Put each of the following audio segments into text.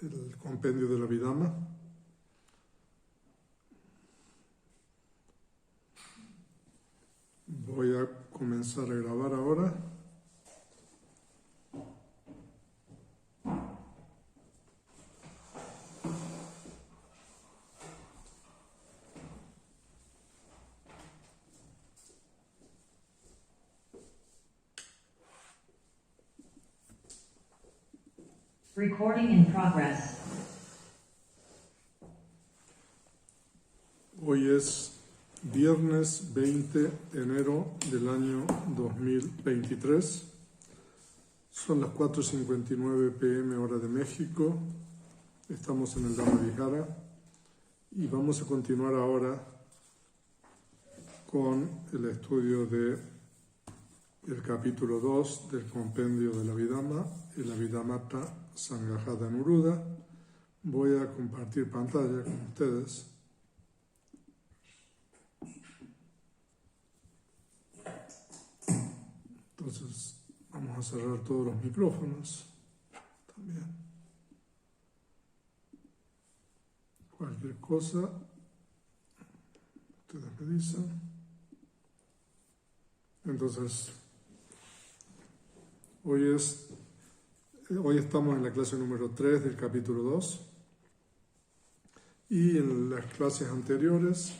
el compendio de la Abhidhamma. Voy a comenzar a grabar ahora. Recording in progress. Hoy es viernes 20 de enero del año 2023. Son las 4:59 p.m. hora de México. Estamos en el Dhamma Vihara y vamos a continuar ahora con el estudio del capítulo 2 del compendio de la Abhidhamma, el Abhidhammata Sangaha Dhanuruddha. Voy a compartir pantalla con ustedes. Entonces vamos a cerrar todos los micrófonos también. Cualquier cosa, ustedes me dicen. Entonces, hoy estamos en la clase número 3 del capítulo 2 y en las clases anteriores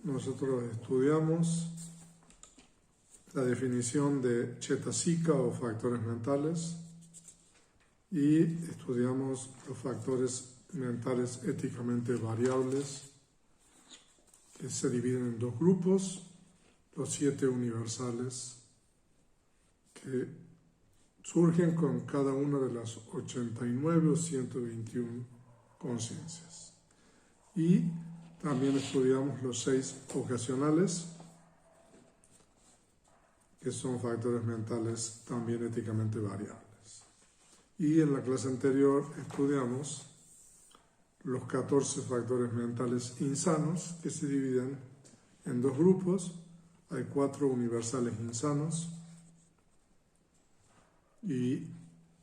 nosotros estudiamos la definición de Cetasika o factores mentales y estudiamos los factores mentales éticamente variables que se dividen en dos grupos, los 7 universales que surgen con cada una de las 89 o 121 conciencias. Y también estudiamos los 6 ocasionales, que son factores mentales también éticamente variables. Y en la clase anterior estudiamos los 14 factores mentales insanos, que se dividen en dos grupos. Hay 4 universales insanos y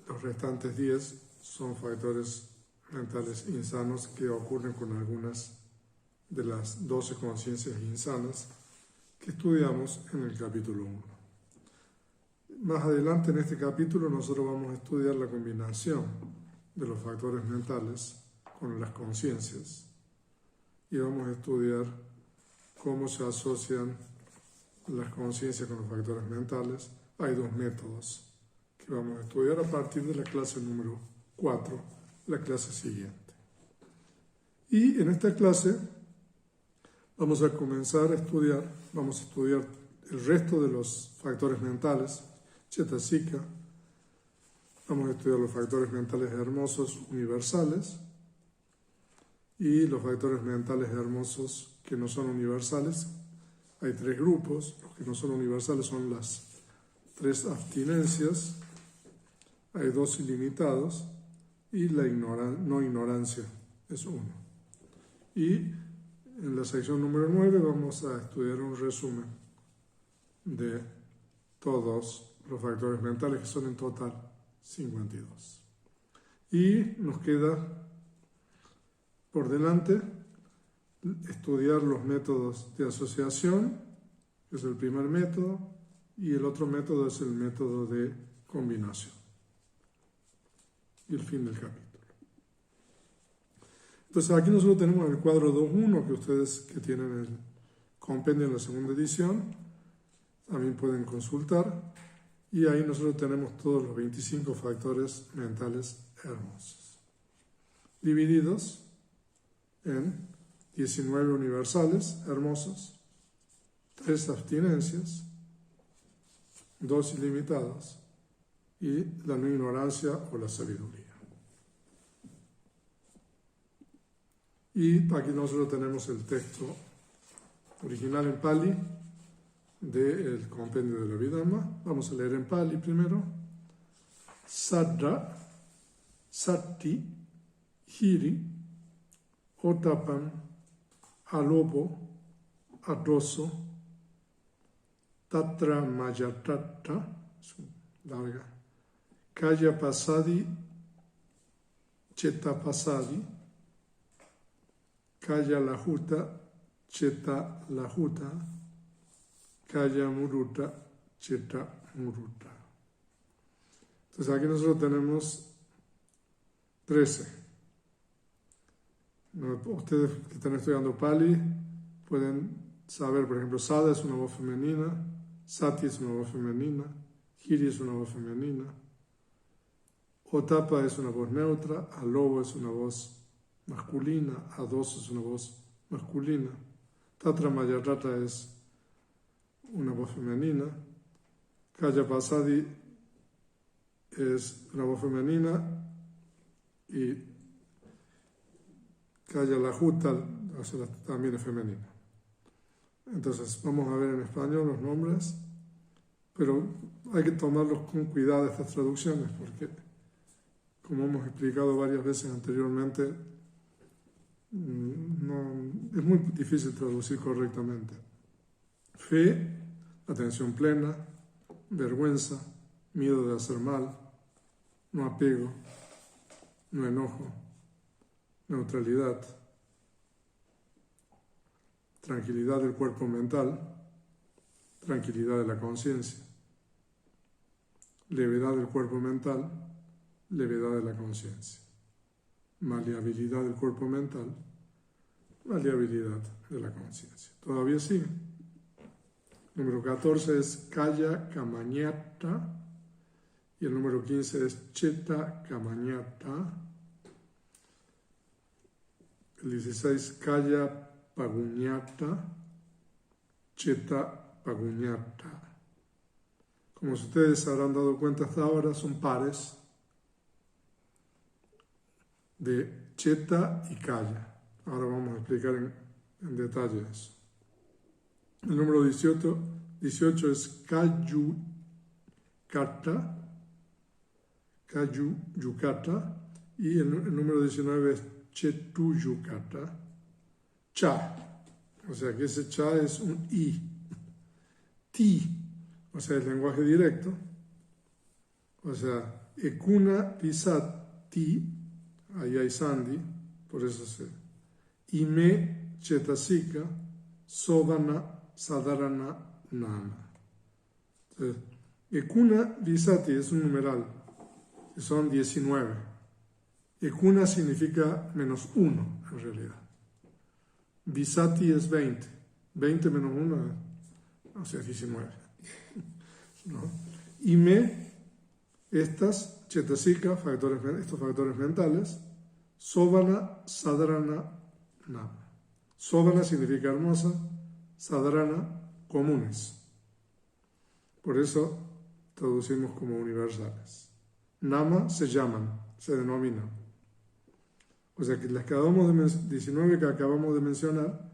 los restantes 10 son factores mentales insanos que ocurren con algunas de las 12 conciencias insanas que estudiamos en el capítulo 1. Más adelante en este capítulo nosotros vamos a estudiar la combinación de los factores mentales con las conciencias y vamos a estudiar cómo se asocian las conciencias con los factores mentales. Hay 2 métodos que vamos a estudiar a partir de la clase número 4, la clase siguiente. Y en esta clase vamos a comenzar a estudiar el resto de los factores mentales, Cetasika. Vamos a estudiar los factores mentales hermosos universales y los factores mentales hermosos que no son universales. Hay 3 grupos. Los que no son universales son las 3 abstinencias, hay 2 ilimitados y la no ignorancia es 1. Y en la sección número 9 vamos a estudiar un resumen de todos los factores mentales, que son en total 52. Y nos queda por delante estudiar los métodos de asociación, que es el primer método, y el otro método es el método de combinación. Y el fin del capítulo. Entonces aquí nosotros tenemos el cuadro 2.1, que ustedes que tienen el compendio en la segunda edición también pueden consultar, y ahí nosotros tenemos todos los 25 factores mentales hermosos, divididos en 19 universales hermosos, 3 abstinencias, 2 ilimitados y la no ignorancia o la sabiduría. Y aquí nosotros tenemos el texto original en Pali del compendio de la Abhidhamma. Vamos a leer en Pali primero. Saddha, Satti, Hiri, Otapan, Alopo, Adoso, Tatra Mayatatta, larga, Kaya Pasadi, Cheta Pasadi, Kaya Lahuta, Cheta Lahuta, Kaya Muruta, Cheta Muruta. Entonces aquí nosotros tenemos 13. Ustedes que están estudiando Pali pueden saber, por ejemplo, Sada es una voz femenina, Sati es una voz femenina, Hiri es una voz femenina, Otapa es una voz neutra, Alobo es una voz masculina, Ados es una voz masculina, Tatra Mayarata es una voz femenina, Kaya Pasadi es una voz femenina y Kaya Lahuta también es femenina. Entonces vamos a ver en español los nombres, pero hay que tomarlos con cuidado estas traducciones porque, como hemos explicado varias veces anteriormente, es muy difícil traducir correctamente. Fe, atención plena, vergüenza, miedo de hacer mal, no apego, no enojo, neutralidad, tranquilidad del cuerpo mental, tranquilidad de la conciencia, levedad del cuerpo mental, levedad de la conciencia, maleabilidad del cuerpo mental, maleabilidad de la conciencia. Todavía sigue. Número 14 es Kaya Kamañata y el número 15 es Cheta Kamañata. El 16, Kaya Paguñata, Cheta Paguñata. Como ustedes se habrán dado cuenta hasta ahora, son pares de Cheta y Kaya. Ahora vamos a explicar en detalle eso. El número 18 es Kayu Yukata, y el número 19 es Chetuyukata, Cha, o sea que ese Cha es un I, Ti, o sea el lenguaje directo, o sea Ekuna Visati, ahí hay Sandhi, por eso se Ime Chetasika, Sodana Sadharana Nama. Entonces, Ekuna Visati es un numeral, que son 19. Ekuna significa menos 1 en realidad. Visati es 20. 20 menos 1, o sea, 19. ¿No? Ime, estas, Chetasika, estos factores mentales, Sovana, Sadharana, Nama. Sovana significa hermosa, Sadharana, comunes. Por eso traducimos como universales. Nama se llaman, se denominan. O sea que las 19 que acabamos de mencionar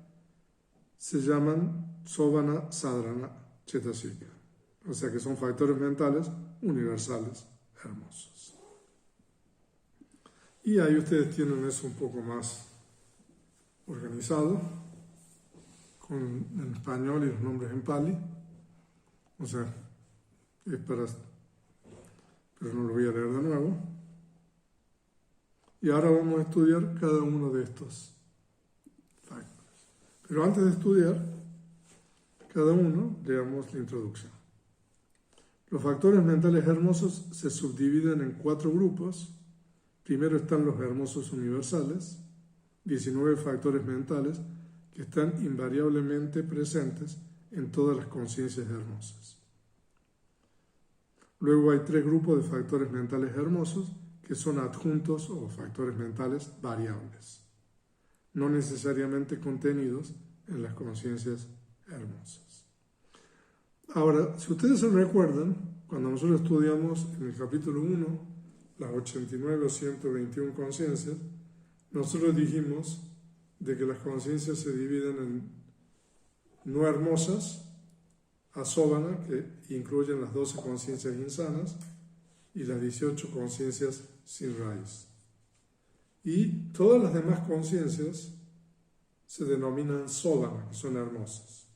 se llaman Sovana, Sadharana, Chetasika. O sea que son factores mentales universales, hermosos. Y ahí ustedes tienen eso un poco más organizado, en español y los nombres en Pali. O sea, es para... pero no lo voy a leer de nuevo. Y ahora vamos a estudiar cada uno de estos factores. Pero antes de estudiar cada uno, leamos la introducción. Los factores mentales hermosos se subdividen en 4 grupos. Primero están los hermosos universales, 19 factores mentales que están invariablemente presentes en todas las conciencias hermosas. Luego hay 3 grupos de factores mentales hermosos que son adjuntos o factores mentales variables, no necesariamente contenidos en las conciencias hermosas. Ahora, si ustedes se recuerdan, cuando nosotros estudiamos en el capítulo 1 las 89 o 121 conciencias, nosotros dijimos de que las conciencias se dividen en no hermosas, asóbana, que incluyen las 12 conciencias insanas, y las 18 conciencias sin raíz. Y todas las demás conciencias se denominan sóbana, que son hermosas.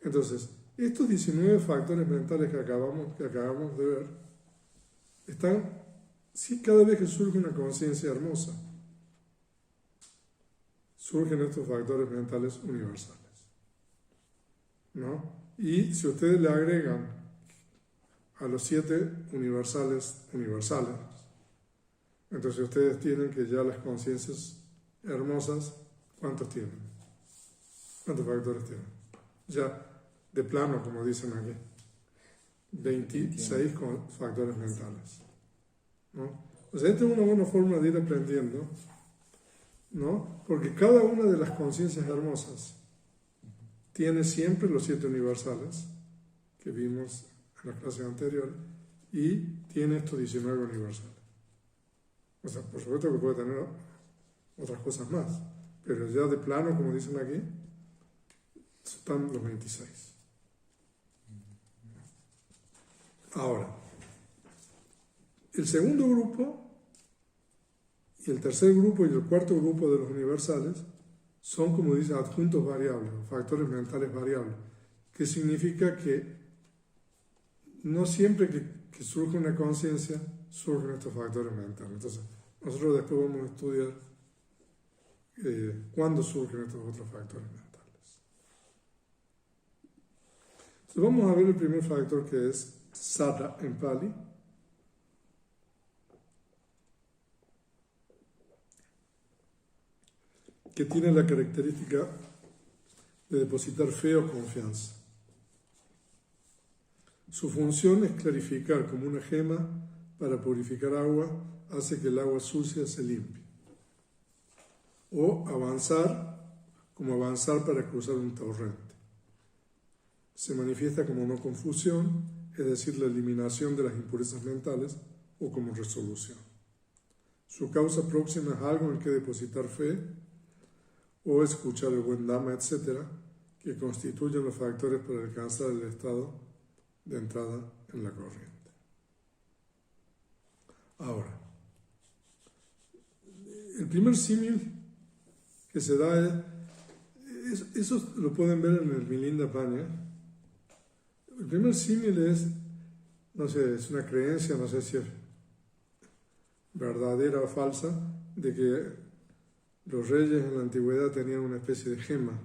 Entonces, estos 19 factores mentales que acabamos de ver están si cada vez que surge una conciencia hermosa, surgen estos factores mentales universales, ¿no? Y si ustedes le agregan a los 7 universales, entonces ustedes tienen que ya las conciencias hermosas, ¿cuántos tienen? ¿Cuántos factores tienen? Ya de plano, como dicen aquí, 26 factores mentales, ¿no? O sea, esta es una buena forma de ir aprendiendo, ¿no? Porque cada una de las conciencias hermosas tiene siempre los 7 universales que vimos en la clase anterior y tiene estos 19 universales. O sea, por supuesto que puede tener otras cosas más, pero ya de plano, como dicen aquí, están los 26. Ahora, el segundo grupo y el tercer grupo y el cuarto grupo de los universales son, como dice, adjuntos variables, factores mentales variables, que significa que no siempre que surge una conciencia surgen estos factores mentales. Entonces, nosotros después vamos a estudiar cuándo surgen estos otros factores mentales. Entonces, vamos a ver el primer factor, que es Saddha en Pali. Que tiene la característica de depositar fe o confianza. Su función es clarificar como una gema para purificar agua, hace que el agua sucia se limpie. O avanzar, como avanzar para cruzar un torrente. Se manifiesta como no confusión, es decir, la eliminación de las impurezas mentales, o como resolución. Su causa próxima es algo en que depositar fe, o escuchar el buen Dhamma, etc., que constituyen los factores para alcanzar el estado de entrada en la corriente. Ahora, el primer símil que se da eso lo pueden ver en el Milinda Paña. El primer símil es, no sé, es una creencia, no sé si es verdadera o falsa, de que los reyes en la antigüedad tenían una especie de gema,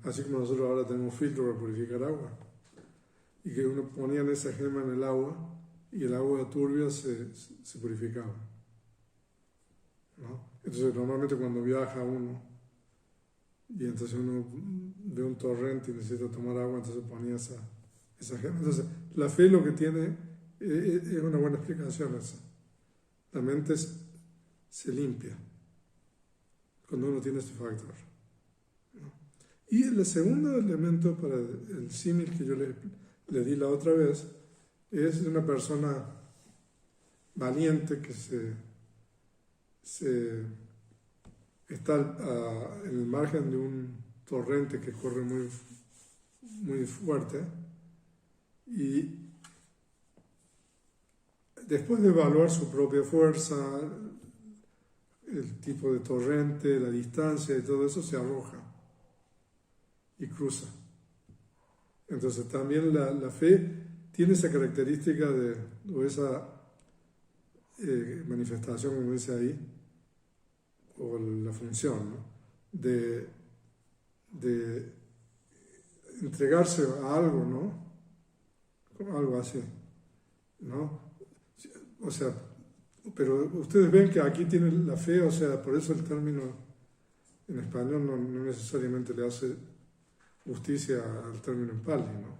así como nosotros ahora tenemos filtro para purificar agua, y que uno ponía esa gema en el agua y el agua turbia se purificaba, ¿no? Entonces normalmente cuando viaja uno y entonces uno ve un torrente y necesita tomar agua, entonces ponía esa gema. Entonces la fe lo que tiene es una buena explicación esa. La mente se limpia cuando uno tiene este factor, ¿no? Y el segundo elemento para el símil que yo le di la otra vez es de una persona valiente que está en el margen de un torrente que corre muy, muy fuerte, y después de evaluar su propia fuerza, el tipo de torrente, la distancia y todo eso, se arroja y cruza. Entonces también la fe tiene esa característica o esa manifestación, como dice ahí, o la función, ¿no? de entregarse a algo, ¿no? Como algo así, ¿no? O sea, pero ustedes ven que aquí tiene la fe, o sea, por eso el término en español no necesariamente le hace justicia al término en pali, ¿no?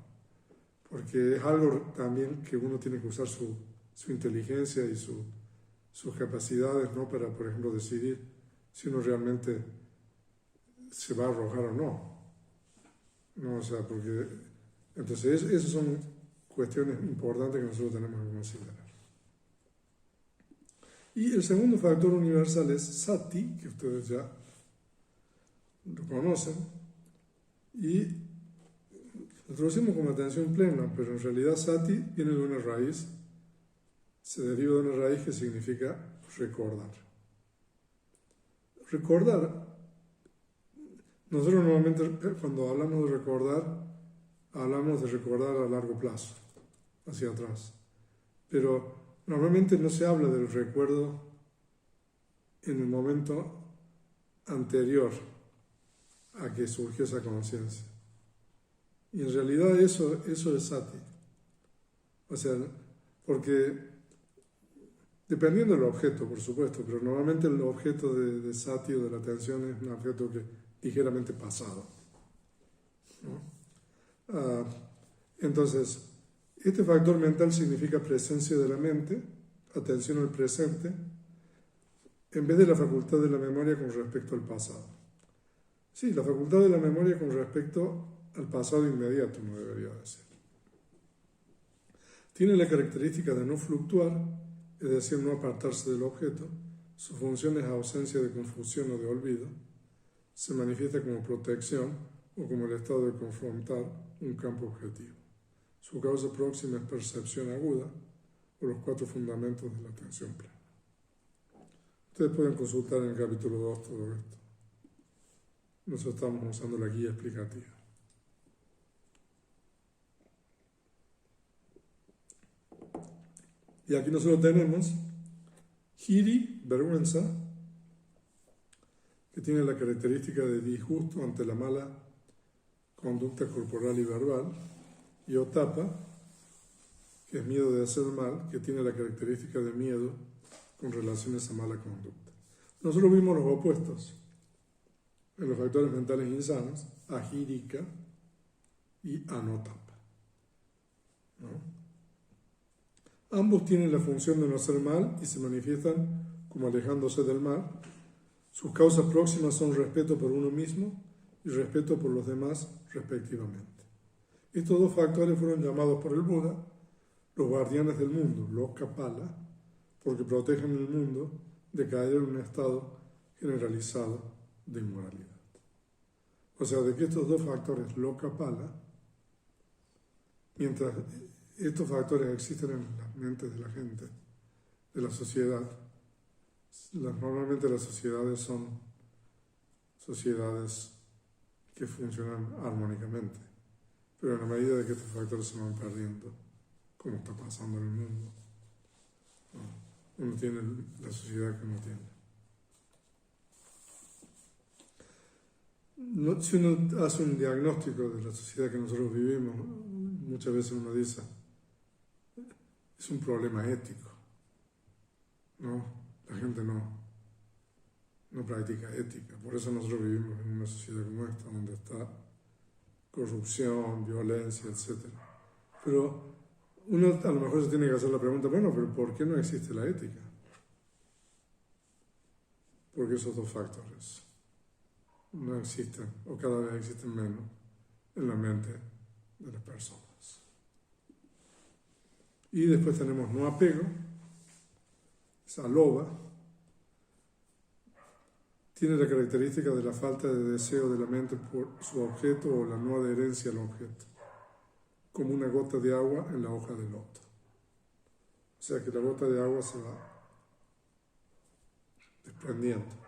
Porque es algo también que uno tiene que usar su inteligencia y sus capacidades, ¿no? Para, por ejemplo, decidir si uno realmente se va a arrojar o no. No, o sea, porque entonces esas son cuestiones importantes que nosotros tenemos que considerar. Y el segundo factor universal es Sati, que ustedes ya lo conocen, y lo traducimos como atención plena, pero en realidad Sati viene de una raíz, se deriva de una raíz que significa recordar. Recordar, nosotros normalmente cuando hablamos de recordar, hablamos de recordar a largo plazo, hacia atrás, pero Normalmente no se habla del recuerdo en el momento anterior a que surgió esa conciencia. Y en realidad eso es sati. O sea, porque dependiendo del objeto, por supuesto, pero normalmente el objeto de sati o de la atención es un objeto que ligeramente pasado, ¿no? Entonces, este factor mental significa presencia de la mente, atención al presente, en vez de la facultad de la memoria con respecto al pasado. Sí, la facultad de la memoria con respecto al pasado inmediato, no debería de ser. Tiene la característica de no fluctuar, es decir, no apartarse del objeto. Su función es ausencia de confusión o de olvido. Se manifiesta como protección o como el estado de confrontar un campo objetivo. Su causa próxima es percepción aguda o los 4 fundamentos de la atención plena. Ustedes pueden consultar en el capítulo 2 todo esto. Nosotros estamos usando la guía explicativa. Y aquí nosotros tenemos hiri, vergüenza, que tiene la característica de disgusto ante la mala conducta corporal y verbal, y otapa, que es miedo de hacer mal, que tiene la característica de miedo con relación a esa mala conducta. Nosotros vimos los opuestos en los factores mentales insanos, ahirika y anotapa, ¿no? Ambos tienen la función de no hacer mal y se manifiestan como alejándose del mal. Sus causas próximas son respeto por uno mismo y respeto por los demás, respectivamente. Estos 2 factores fueron llamados por el Buda los guardianes del mundo, los kapala, porque protegen el mundo de caer en un estado generalizado de inmoralidad. O sea, de que estos 2 factores, los kapala, mientras estos factores existen en las mentes de la gente, de la sociedad, normalmente las sociedades son sociedades que funcionan armónicamente, pero en la medida de que estos factores se van perdiendo, como está pasando en el mundo, uno tiene la sociedad que uno tiene. Si uno hace un diagnóstico de la sociedad que nosotros vivimos, muchas veces uno dice, es un problema ético, ¿no? La gente no practica ética, por eso nosotros vivimos en una sociedad como esta, donde está corrupción, violencia, etc. Pero uno a lo mejor se tiene que hacer la pregunta, bueno, pero ¿por qué no existe la ética? Porque esos 2 factores no existen, o cada vez existen menos, en la mente de las personas. Y después tenemos no apego, esa loba, tiene la característica de la falta de deseo de la mente por su objeto o la no adherencia al objeto, como una gota de agua en la hoja de loto. O sea que la gota de agua se va desprendiendo.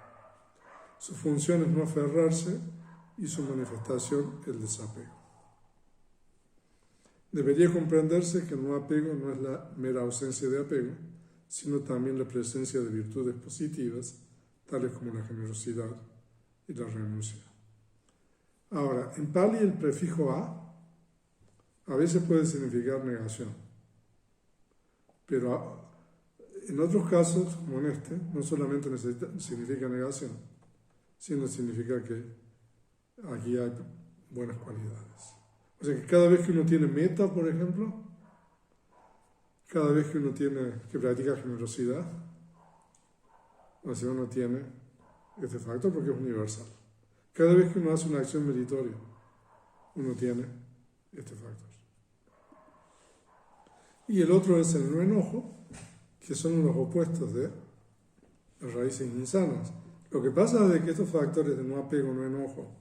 Su función es no aferrarse y su manifestación el desapego. Debería comprenderse que el no apego no es la mera ausencia de apego, sino también la presencia de virtudes positivas, tales como la generosidad y la renuncia. Ahora, en Pali el prefijo a veces puede significar negación, pero en otros casos, como en este, no solamente significa negación, sino significa que aquí hay buenas cualidades. O sea que cada vez que uno tiene meta, por ejemplo, cada vez que uno que practica generosidad, o sea, uno tiene este factor porque es universal. Cada vez que uno hace una acción meritoria, uno tiene este factor. Y el otro es el no enojo, que son los opuestos de las raíces insanas. Lo que pasa es que estos factores de no apego, no enojo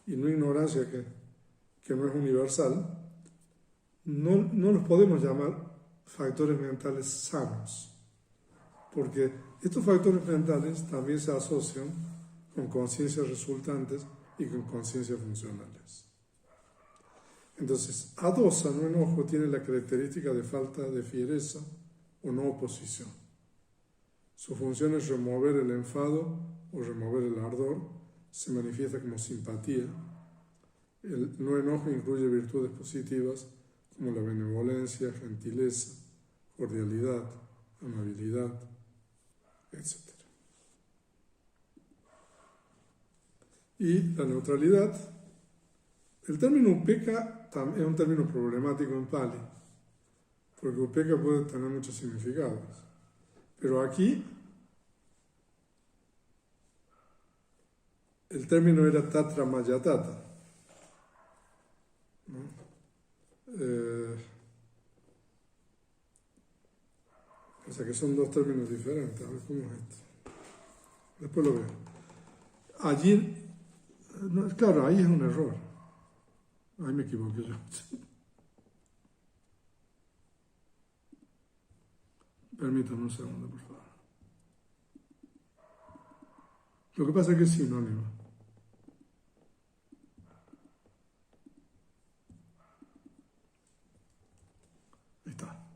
y no ignorancia, que no es universal, no los podemos llamar factores mentales sanos, porque estos factores mentales también se asocian con conciencias resultantes y con conciencias funcionales. Entonces, adosa, no enojo, tiene la característica de falta de fiereza o no oposición. Su función es remover el enfado o remover el ardor, se manifiesta como simpatía. El no enojo incluye virtudes positivas como la benevolencia, gentileza, cordialidad, amabilidad, etc. Y la neutralidad, el término upekkha es un término problemático en Pali, porque upekkha puede tener muchos significados. Pero aquí el término era tatra mayatata, ¿no? O sea que son dos términos diferentes. A ver cómo es esto. Después lo veo. Allí, no, claro, ahí es un error. Ahí me equivoqué yo. Permítame un segundo, por favor. Lo que pasa es que es sinónimo. Ahí está.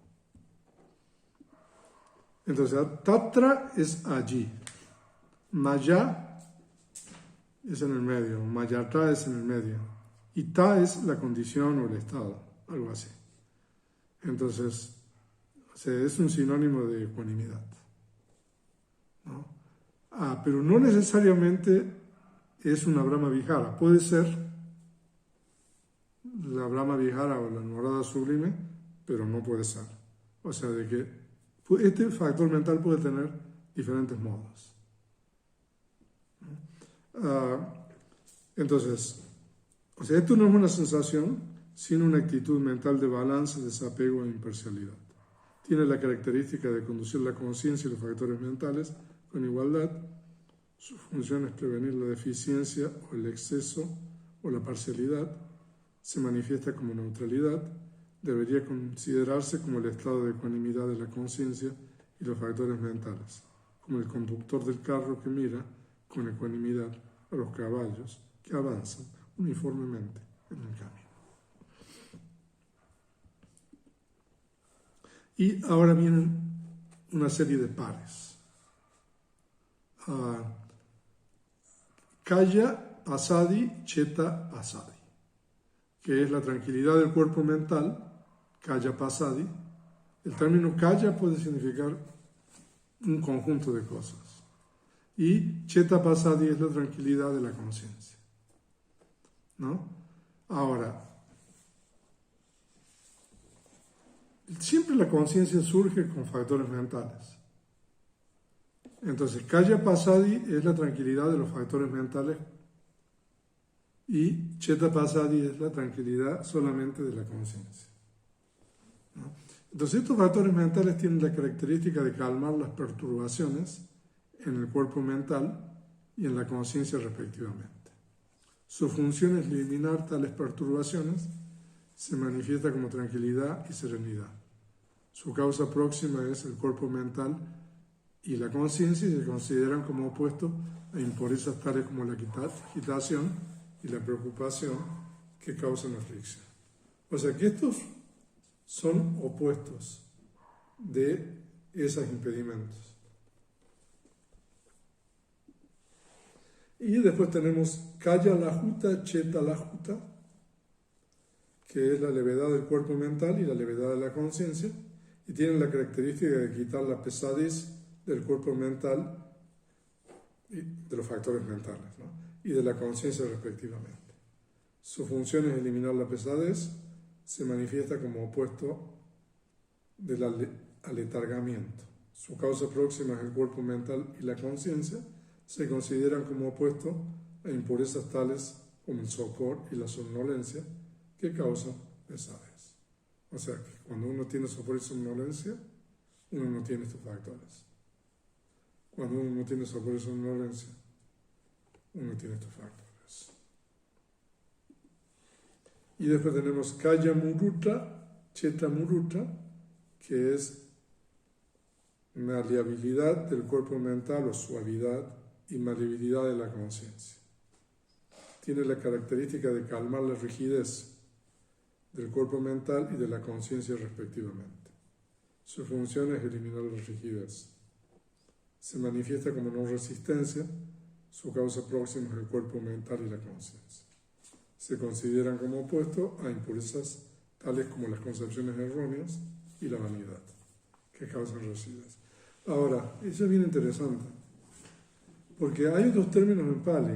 Entonces, tatra es allí. Maya es en el medio. Mayata es en el medio. Y ta es la condición o el estado. Algo así. Entonces, es un sinónimo de ecuanimidad, ¿no? Pero no necesariamente es una Brahma Vihara. Puede ser la Brahma Vihara o la Anurada sublime, pero no puede ser. O sea, de que este factor mental puede tener diferentes modos. Entonces, o sea, esto no es una sensación, sino una actitud mental de balance, desapego e imparcialidad. Tiene la característica de conducir la conciencia y los factores mentales con igualdad. Su función es prevenir la deficiencia o el exceso o la parcialidad. Se manifiesta como neutralidad. Debería considerarse como el estado de ecuanimidad de la conciencia y los factores mentales, como el conductor del carro que mira con ecuanimidad a los caballos que avanzan uniformemente en el camino. Y ahora vienen una serie de pares. Kaya Pasadi, Cheta Pasadi, que es la tranquilidad del cuerpo mental, Kaya Pasadi. El término Kaya puede significar un conjunto de cosas. Y Cheta Pasadi es la tranquilidad de la conciencia, ¿no? Ahora, siempre la conciencia surge con factores mentales. Entonces, Kaya Pasadi es la tranquilidad de los factores mentales y Cheta Pasadi es la tranquilidad solamente de la conciencia, ¿no? Entonces, estos factores mentales tienen la característica de calmar las perturbaciones en el cuerpo mental y en la conciencia respectivamente. Su función es eliminar tales perturbaciones, se manifiesta como tranquilidad y serenidad. Su causa próxima es el cuerpo mental y la conciencia y se consideran como opuestos a impurezas tales como la agitación y la preocupación que causan aflicción. O sea que estos son opuestos de esos impedimentos. Y después tenemos Kaya Lahuta, Cheta Lahuta, que es la levedad del cuerpo mental y la levedad de la conciencia, y tienen la característica de quitar la pesadez del cuerpo mental y de los factores mentales, ¿no? Y de la conciencia respectivamente. Su función es eliminar la pesadez, se manifiesta como opuesto del aletargamiento. Su causa próxima es el cuerpo mental y la conciencia, se consideran como opuestos a impurezas tales como el sopor y la somnolencia que causan pesadez. O sea que cuando uno tiene sopor y somnolencia, uno no tiene estos factores. Cuando uno no tiene sopor y somnolencia, uno tiene estos factores. Y después tenemos Kaya Muruta, Cheta Muruta, que es maleabilidad del cuerpo mental o suavidad y maleabilidad de la conciencia. Tiene la característica de calmar la rigidez del cuerpo mental y de la conciencia respectivamente. Su función es eliminar la rigidez. Se manifiesta como no resistencia, su causa próxima es el cuerpo mental y la conciencia. Se consideran como opuestos a impurezas tales como las concepciones erróneas y la vanidad, que causan rigidez. Ahora, eso es bien interesante, porque hay otros términos en Pali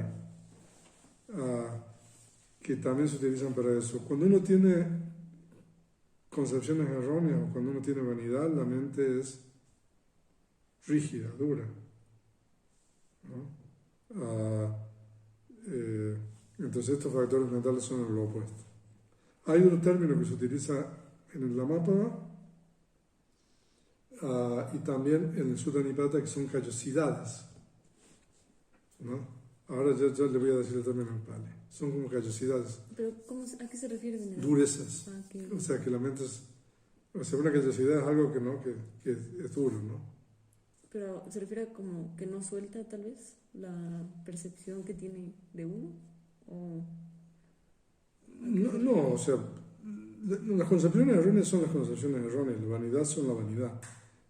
que también se utilizan para eso. Cuando uno tiene concepciones erróneas o cuando uno tiene vanidad, la mente es rígida, dura, ¿no? Entonces estos factores mentales son lo opuesto. Hay otro término que se utiliza en el Dhammapada y también en el Sutta Nipata, que son callosidades, ¿no? Ahora yo le voy a decir el término en Pali. Son como callosidades. ¿Pero a qué se refiere? Durezas. Okay. O sea, que la mente es... O sea, una callosidad es algo que es duro, ¿no? Pero se refiere a como que no suelta tal vez la percepción que tiene de uno. ¿O no, o sea, las concepciones erróneas son las concepciones erróneas, la vanidad son la vanidad.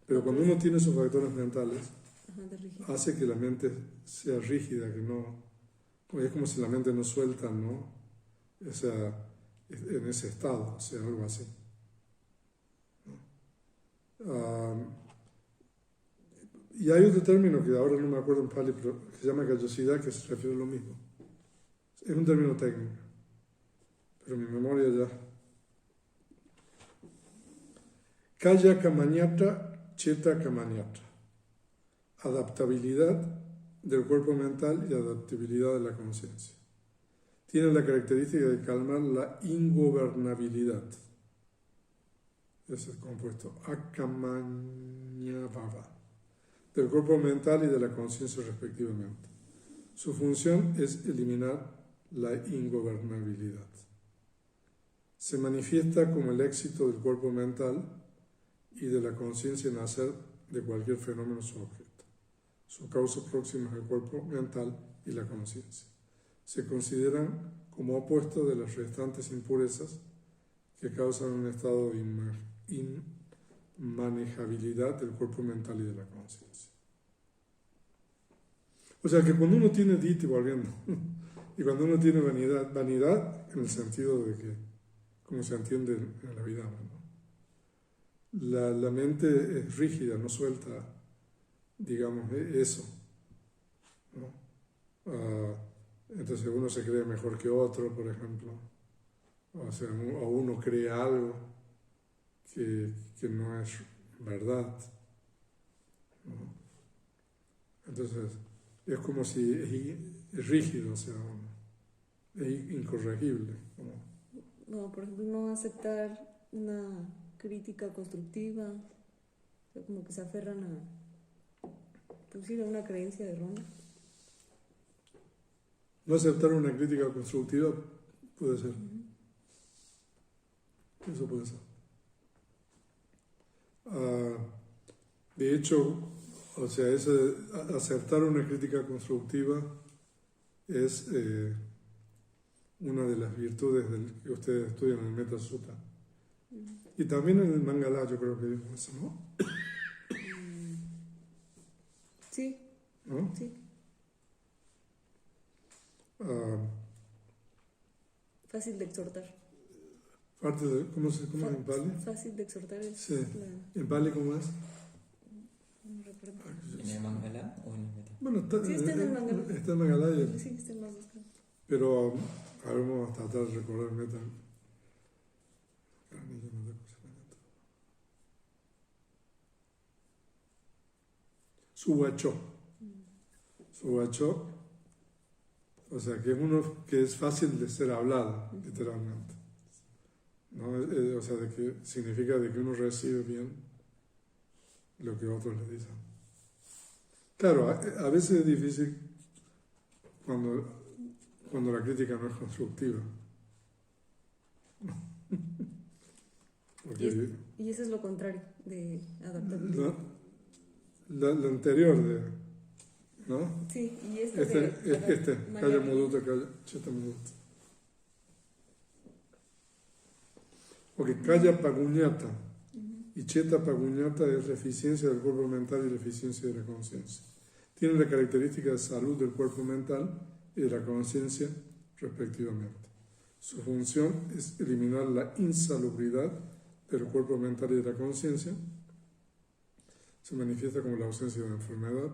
Pero cuando uno tiene esos factores mentales, hace que la mente sea rígida, que no... Es como si la mente no suelta, ¿no? O sea, en ese estado, o sea, algo así. Y hay otro término que ahora no me acuerdo en Pali, pero que se llama callosidad, que se refiere a lo mismo. Es un término técnico, pero mi memoria ya. Kaya kamanyata, cheta kamanyata. Adaptabilidad del cuerpo mental y adaptabilidad de la conciencia. Tiene la característica de calmar la ingobernabilidad. Ese es el compuesto akamanyabhava del cuerpo mental y de la conciencia respectivamente. Su función es eliminar la ingobernabilidad. Se manifiesta como el éxito del cuerpo mental y de la conciencia en hacer de cualquier fenómeno su objeto. Su causa próxima es el cuerpo mental y la conciencia. Se consideran como opuestos de las restantes impurezas que causan un estado de inmanejabilidad del cuerpo mental y de la conciencia. O sea que cuando uno tiene ditthi, volviendo, y cuando uno tiene vanidad en el sentido de que, como se entiende en la vida, ¿no? La mente es rígida, no suelta, digamos, eso, ¿no? Entonces uno se cree mejor que otro, por ejemplo, o sea, o uno cree algo que no es verdad, ¿no? Entonces es como si es rígido, o sea, es incorregible, ¿no? No, por ejemplo, no aceptar una crítica constructiva, o sea, como que se aferran a, pues sí, a una creencia errónea. No aceptar una crítica constructiva puede ser. Eso puede ser. De hecho, o sea, aceptar una crítica constructiva es una de las virtudes que ustedes estudian en el Metta Sutta. Y también en el Mangala yo creo que dijo eso, ¿no? Sí. ¿No? Sí. Fácil de exhortar. Parte de, ¿cómo es en Pali? Fácil de exhortar es. Sí. ¿En Pali cómo es? No recuerdo. ¿En el Mangala o en el Metta? Bueno, está, Sí, está en el Mangala. Está en Mangala. Sí, está en los dos. Pero a ver, vamos a tratar de recordar el Metta. Suwacho. Suwacho, o sea, que es uno que es fácil de ser hablado, literalmente. ¿No? O sea, de que significa de que uno recibe bien lo que otros le dicen. Claro, a veces es difícil cuando la crítica no es constructiva. Porque Y eso es lo contrario de adaptabilidad. lo anterior de, ¿no? Sí, y Kaya Mudutta, Kaya Chitta Mudutta. Ok, Kaya Paguñata. y Cheta Paguñata es la eficiencia del cuerpo mental y la eficiencia de la conciencia. Tienen la característica de salud del cuerpo mental y de la conciencia respectivamente. Su función es eliminar la insalubridad del cuerpo mental y de la conciencia. Se manifiesta como la ausencia de una enfermedad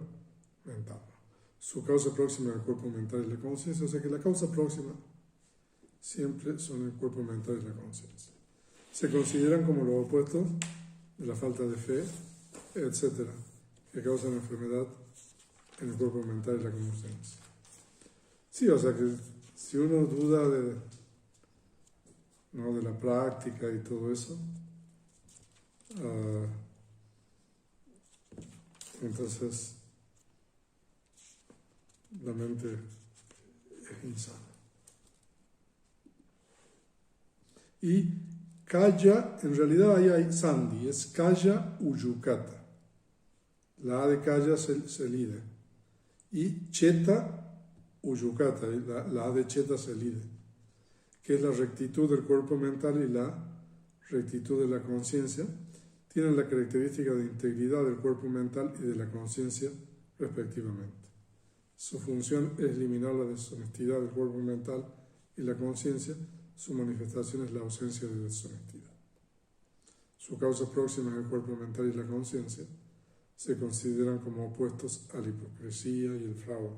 mental. Su causa próxima es el cuerpo mental y la conciencia, o sea que la causa próxima siempre son el cuerpo mental y la conciencia. Se consideran como los opuestos de la falta de fe, etc., que causan enfermedad en el cuerpo mental y la conciencia. Sí, o sea que si uno duda de la práctica y todo eso, entonces la mente es insana. Y Kaya, en realidad ahí hay Sandhi, es Kaya Uyukata. La A de Kaya se lide. Y Cheta Uyukata, la A de Cheta se lide, que es la rectitud del cuerpo mental y la rectitud de la conciencia. Tienen la característica de integridad del cuerpo mental y de la conciencia respectivamente. Su función es eliminar la deshonestidad del cuerpo mental y la conciencia. Su manifestación es la ausencia de deshonestidad. Su causa próxima es el cuerpo mental y la conciencia. Se consideran como opuestos a la hipocresía y el fraude,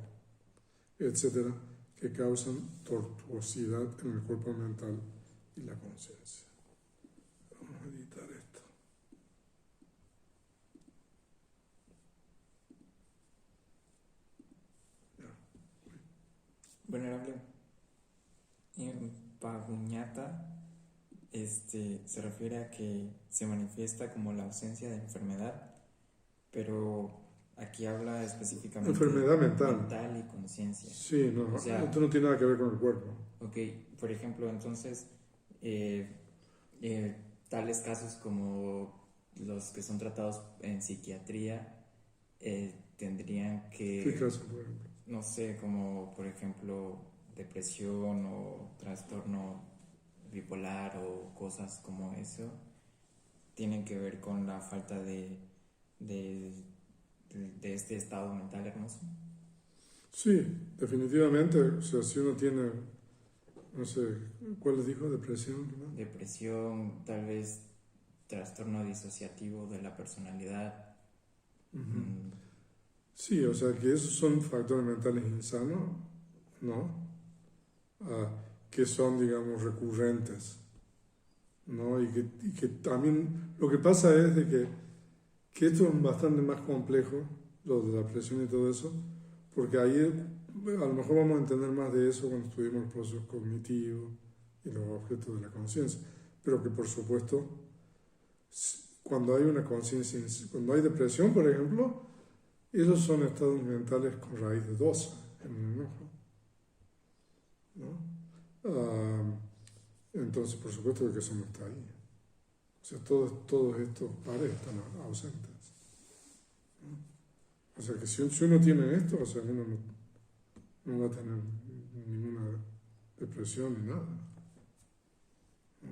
etc., que causan tortuosidad en el cuerpo mental y la conciencia. Vamos a editar esto. Venerable, Paguñata se refiere a que se manifiesta como la ausencia de enfermedad, pero aquí habla específicamente Enfermedad mental. mental y conciencia. Sí, no, O sea, esto no tiene nada que ver con el cuerpo. Ok, por ejemplo, entonces, tales casos como los que son tratados en psiquiatría tendrían ¿Qué que, caso, por ejemplo? no sé, como por ejemplo depresión o trastorno bipolar o cosas como eso, tienen que ver con la falta de este estado mental hermoso. Sí, definitivamente. O sea, si uno tiene, no sé, ¿cuál les dijo? Depresión, ¿no? Depresión, tal vez trastorno disociativo de la personalidad. Uh-huh. Sí, o sea que esos son factores mentales insanos, ¿no? Que son, digamos, recurrentes, ¿no? Y que también lo que pasa es de que esto es bastante más complejo, lo de la presión y todo eso, porque ahí a lo mejor vamos a entender más de eso cuando estudiemos los procesos cognitivos y los objetos de la conciencia, pero que por supuesto, cuando hay una conciencia, cuando hay depresión, por ejemplo, esos son estados mentales con raíz de dosa en el enojo, ¿no? Entonces, por supuesto que eso no está ahí. O sea, todos estos pares están ausentes, ¿no? O sea, que si uno tiene esto, o sea, uno no va a tener ninguna depresión ni nada, ¿no?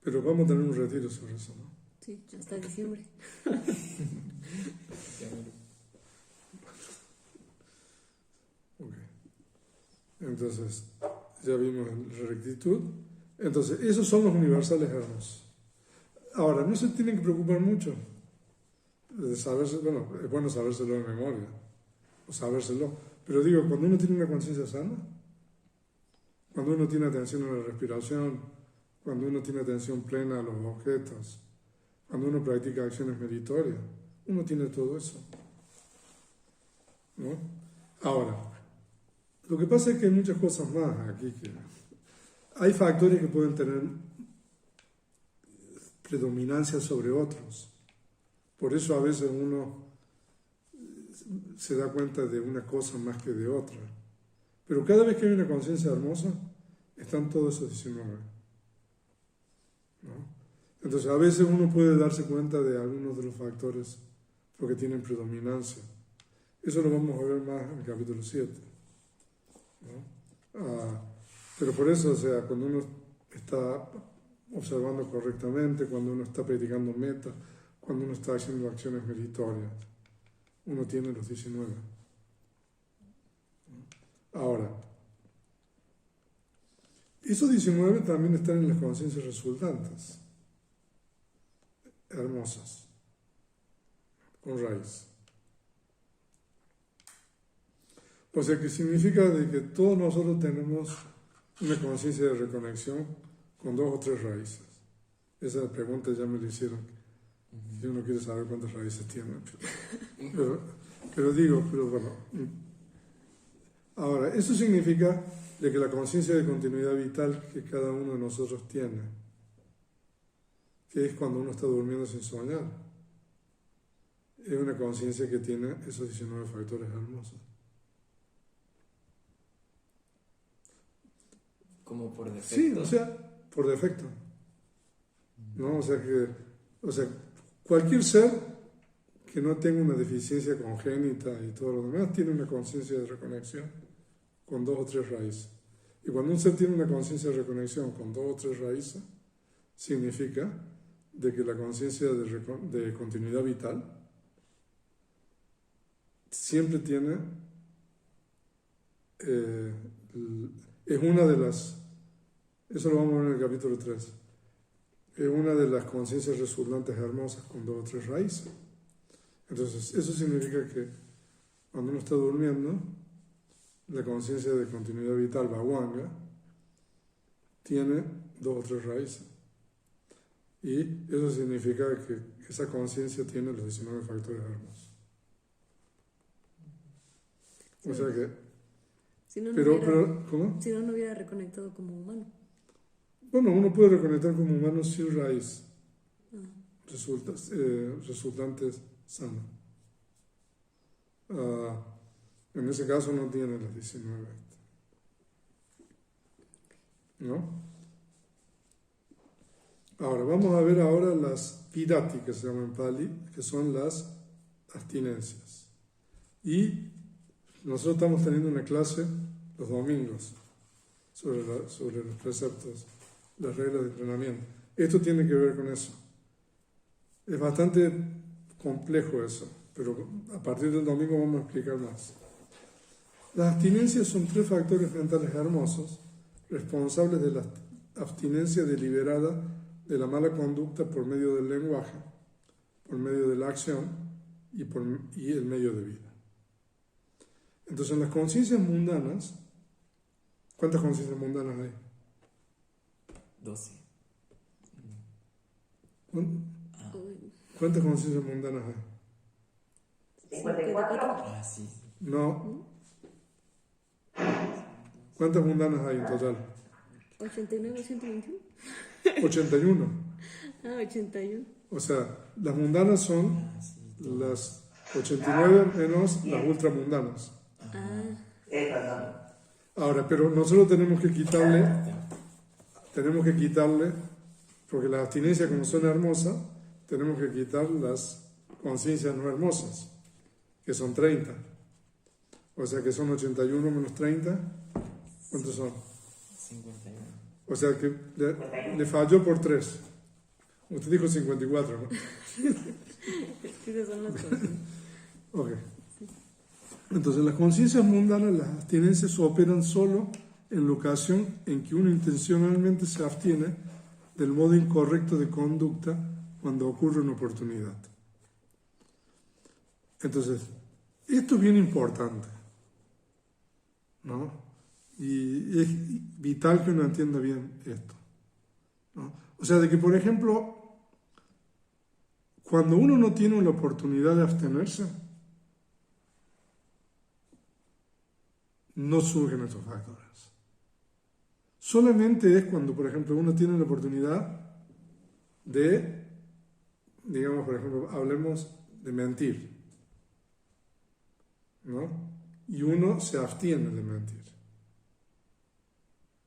Pero vamos a tener un retiro sobre eso, ¿no? Sí, hasta diciembre. Ok. Entonces, ya vimos la rectitud. Entonces, esos son los universales hermosos. Ahora, no se tienen que preocupar mucho de saberse, bueno, es bueno sabérselo de memoria, o sabérselo, pero digo, cuando uno tiene una conciencia sana, cuando uno tiene atención a la respiración, cuando uno tiene atención plena a los objetos, cuando uno practica acciones meritorias, uno tiene todo eso, ¿no? Ahora, lo que pasa es que hay muchas cosas más aquí que hay factores que pueden tener predominancia sobre otros. Por eso a veces uno se da cuenta de una cosa más que de otra. Pero cada vez que hay una conciencia hermosa, están todos esos 19, ¿no? Entonces a veces uno puede darse cuenta de algunos de los factores porque tienen predominancia. Eso lo vamos a ver más en el capítulo 7, ¿no? Pero por eso, o sea, cuando uno está observando correctamente, cuando uno está practicando meta, cuando uno está haciendo acciones meritorias. Uno tiene los 19. Ahora, esos 19 también están en las conciencias resultantes, hermosas, con raíz. O sea que significa de que todos nosotros tenemos una conciencia de reconexión con 2 o 3 raíces. Esa pregunta ya me la hicieron. Si uno quiere saber cuántas raíces tiene. Pero bueno. Ahora, eso significa de que la conciencia de continuidad vital que cada uno de nosotros tiene, que es cuando uno está durmiendo sin soñar, es una conciencia que tiene esos 19 factores hermosos. Como por defecto. Sí, o sea, por defecto. ¿No? O sea, cualquier ser que no tenga una deficiencia congénita y todo lo demás tiene una conciencia de reconexión con 2 o 3 raíces. Y cuando un ser tiene una conciencia de reconexión con 2 o 3 raíces, significa de que la conciencia de continuidad vital siempre tiene, es una de las, eso lo vamos a ver en el capítulo 3, es una de las conciencias resultantes hermosas con 2 o 3 raíces. Entonces, eso significa que cuando uno está durmiendo, la conciencia de continuidad vital, Bhavanga, tiene 2 o 3 raíces. Y eso significa que esa conciencia tiene los 19 factores hermosos. O sea que... Si no, ¿cómo? Si no, no hubiera reconectado como humano. Bueno, uno puede reconectar como humano sin raíz. Resultantes sanos. En ese caso no tiene las 19. ¿No? Ahora, vamos a ver las pirati, que se llaman Pali, que son las abstinencias. Y nosotros estamos teniendo una clase los domingos sobre los preceptos, las reglas de entrenamiento. Esto tiene que ver con eso. Es bastante complejo eso, pero a partir del domingo vamos a explicar más. Las abstinencias son 3 factores mentales hermosos responsables de la abstinencia deliberada de la mala conducta por medio del lenguaje, por medio de la acción y el medio de vida. Entonces, en las conciencias mundanas, ¿cuántas conciencias mundanas hay? 12. ¿Cuántas conciencias mundanas hay? 54. Ah, sí. No. ¿Cuántas mundanas hay en total? 89, 121. 81. Ah, 81. O sea, las mundanas son las 89 menos las ultramundanas. Ahora, pero nosotros tenemos que quitarle, porque las abstinencias como son hermosas, tenemos que quitar las conciencias no hermosas, que son 30. O sea que son 81 menos 30, ¿cuántos son? 51. O sea que le falló por 3. Usted dijo 54, ¿no? Esas son las cosas. Ok. Entonces, las conciencias mundanas, las abstinencias operan solo en la ocasión en que uno intencionalmente se abstiene del modo incorrecto de conducta cuando ocurre una oportunidad. Entonces, esto es bien importante, ¿no? Y es vital que uno entienda bien esto, ¿no? O sea, de que, por ejemplo, cuando uno no tiene la oportunidad de abstenerse, no surgen estos factores. Solamente es cuando, por ejemplo, uno tiene la oportunidad de, digamos, por ejemplo, hablemos de mentir, ¿no? Y uno se abstiene de mentir.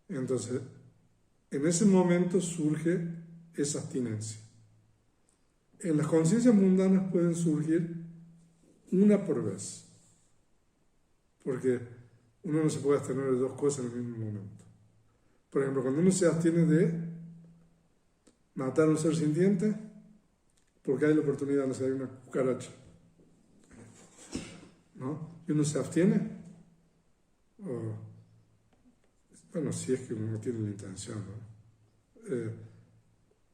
Entonces, en ese momento surge esa abstinencia. En las conciencias mundanas pueden surgir una por vez, porque uno no se puede abstener de 2 cosas en el mismo momento. Por ejemplo, cuando uno se abstiene de matar a un ser sintiente porque hay la oportunidad, no sé, hay una cucaracha, ¿no? Y uno se abstiene, o, bueno, si es que uno tiene la intención, ¿no?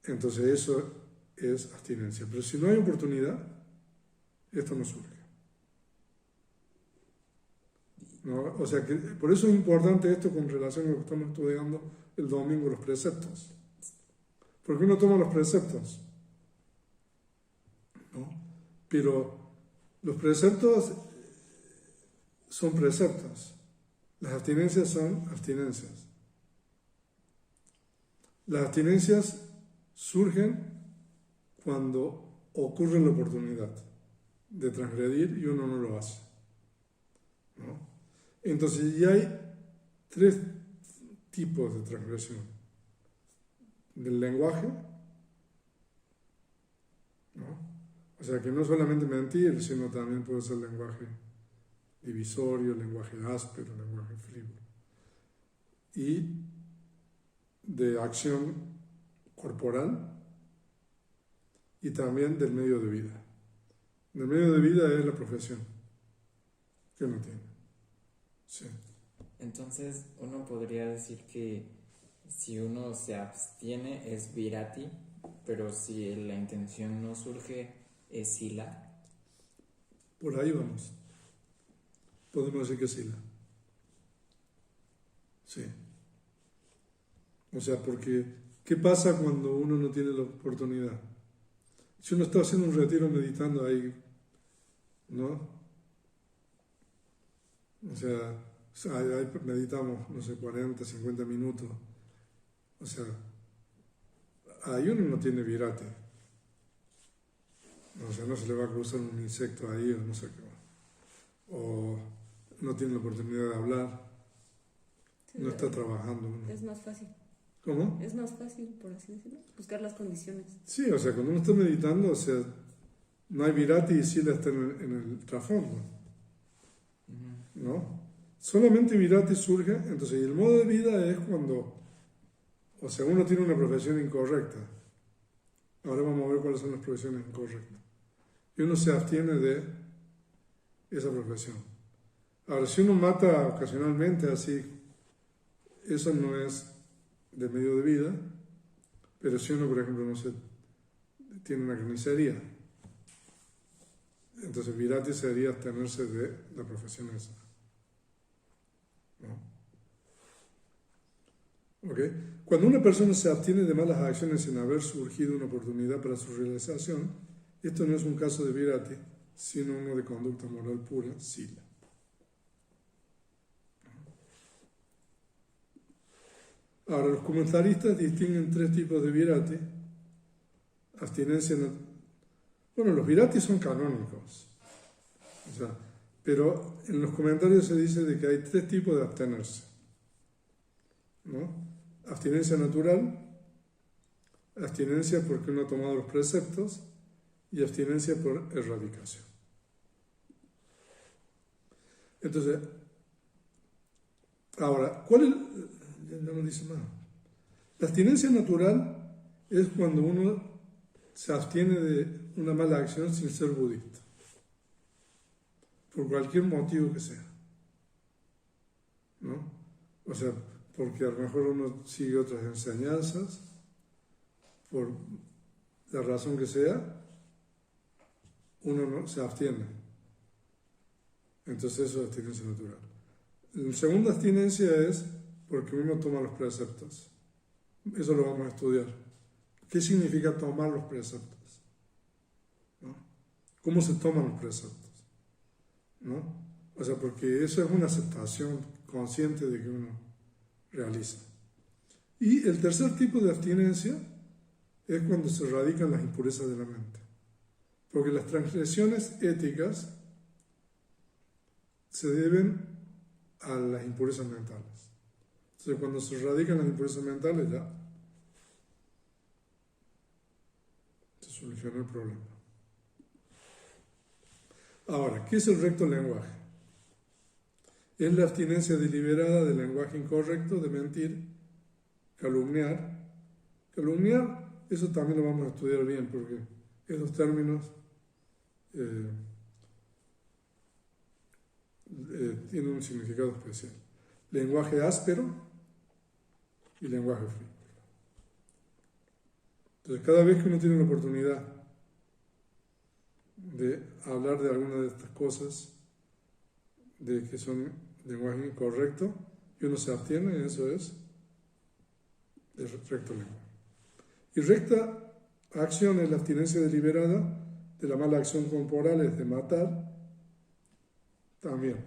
Entonces eso es abstinencia. Pero si no hay oportunidad, esto no surge, ¿no? O sea que por eso es importante esto con relación a lo que estamos estudiando el domingo, los preceptos. Porque uno toma los preceptos, ¿no? Pero los preceptos son preceptos. Las abstinencias son abstinencias. Las abstinencias surgen cuando ocurre la oportunidad de transgredir y uno no lo hace, ¿no? Entonces ya hay tres tipos de transgresión. Del lenguaje, ¿no? O sea que no solamente mentir, sino también puede ser lenguaje divisorio, lenguaje áspero, lenguaje frívolo. Y de acción corporal y también del medio de vida. El medio de vida es la profesión que uno tiene. Sí. Entonces, uno podría decir que si uno se abstiene es virati, pero si la intención no surge es sila. Por ahí vamos. Podemos decir que sila. Sí. O sea, porque ¿qué pasa cuando uno no tiene la oportunidad? Si uno está haciendo un retiro meditando ahí, ¿no? O sea, ahí meditamos, no sé, 40, 50 minutos. O sea, ahí uno no tiene virate. O sea, no se le va a cruzar un insecto ahí o no sé qué. O no tiene la oportunidad de hablar. Sí, No está trabajando uno. es más fácil. ¿Cómo? Es más fácil, por así decirlo, buscar las condiciones. Sí, o sea, cuando uno está meditando, o sea, no hay virati y sila está en el trasfondo, ¿no? Solamente virati surge, entonces, y el modo de vida es cuando, o sea, uno tiene una profesión incorrecta. Ahora vamos a ver cuáles son las profesiones incorrectas. Y uno se abstiene de esa profesión. Ahora, si uno mata ocasionalmente así, eso no es de medio de vida, pero si uno, por ejemplo, no sé, tiene una carnicería, entonces virati sería abstenerse de la profesión esa, ¿no? ¿Okay? Cuando una persona se abstiene de malas acciones sin haber surgido una oportunidad para su realización, esto no es un caso de virati, sino uno de conducta moral pura, sila. Ahora, los comentaristas distinguen tres tipos de virati. Abstinencia. Bueno, los virati son canónicos. O sea, pero en los comentarios se dice de que hay tres tipos de abstenerse, ¿no? Abstinencia natural, abstinencia porque uno ha tomado los preceptos y abstinencia por erradicación. Entonces, ahora, ¿cuál es? Ya no dice más. La abstinencia natural es cuando uno se abstiene de una mala acción sin ser budista, por cualquier motivo que sea, ¿no? O sea, porque a lo mejor uno sigue otras enseñanzas, por la razón que sea, uno no se abstiene. Entonces eso es abstinencia natural. La segunda abstinencia es porque uno toma los preceptos. Eso lo vamos a estudiar. ¿Qué significa tomar los preceptos? ¿No? ¿Cómo se toman los preceptos? ¿No? O sea, porque eso es una aceptación consciente de que uno realiza. Y el tercer tipo de abstinencia es cuando se radican las impurezas de la mente. Porque las transgresiones éticas se deben a las impurezas mentales. Entonces, cuando se radican las impurezas mentales, ya se soluciona el problema. Ahora, ¿qué es el recto lenguaje? Es la abstinencia deliberada del lenguaje incorrecto, de mentir, calumniar. Calumniar eso también lo vamos a estudiar bien, porque esos términos tienen un significado especial. Lenguaje áspero y lenguaje frío. Entonces, cada vez que uno tiene la oportunidad de hablar de alguna de estas cosas, de que son lenguaje incorrecto, y uno se abstiene, eso es recto lenguaje. Y recta acción es la abstinencia deliberada de la mala acción corporal, es de matar. También,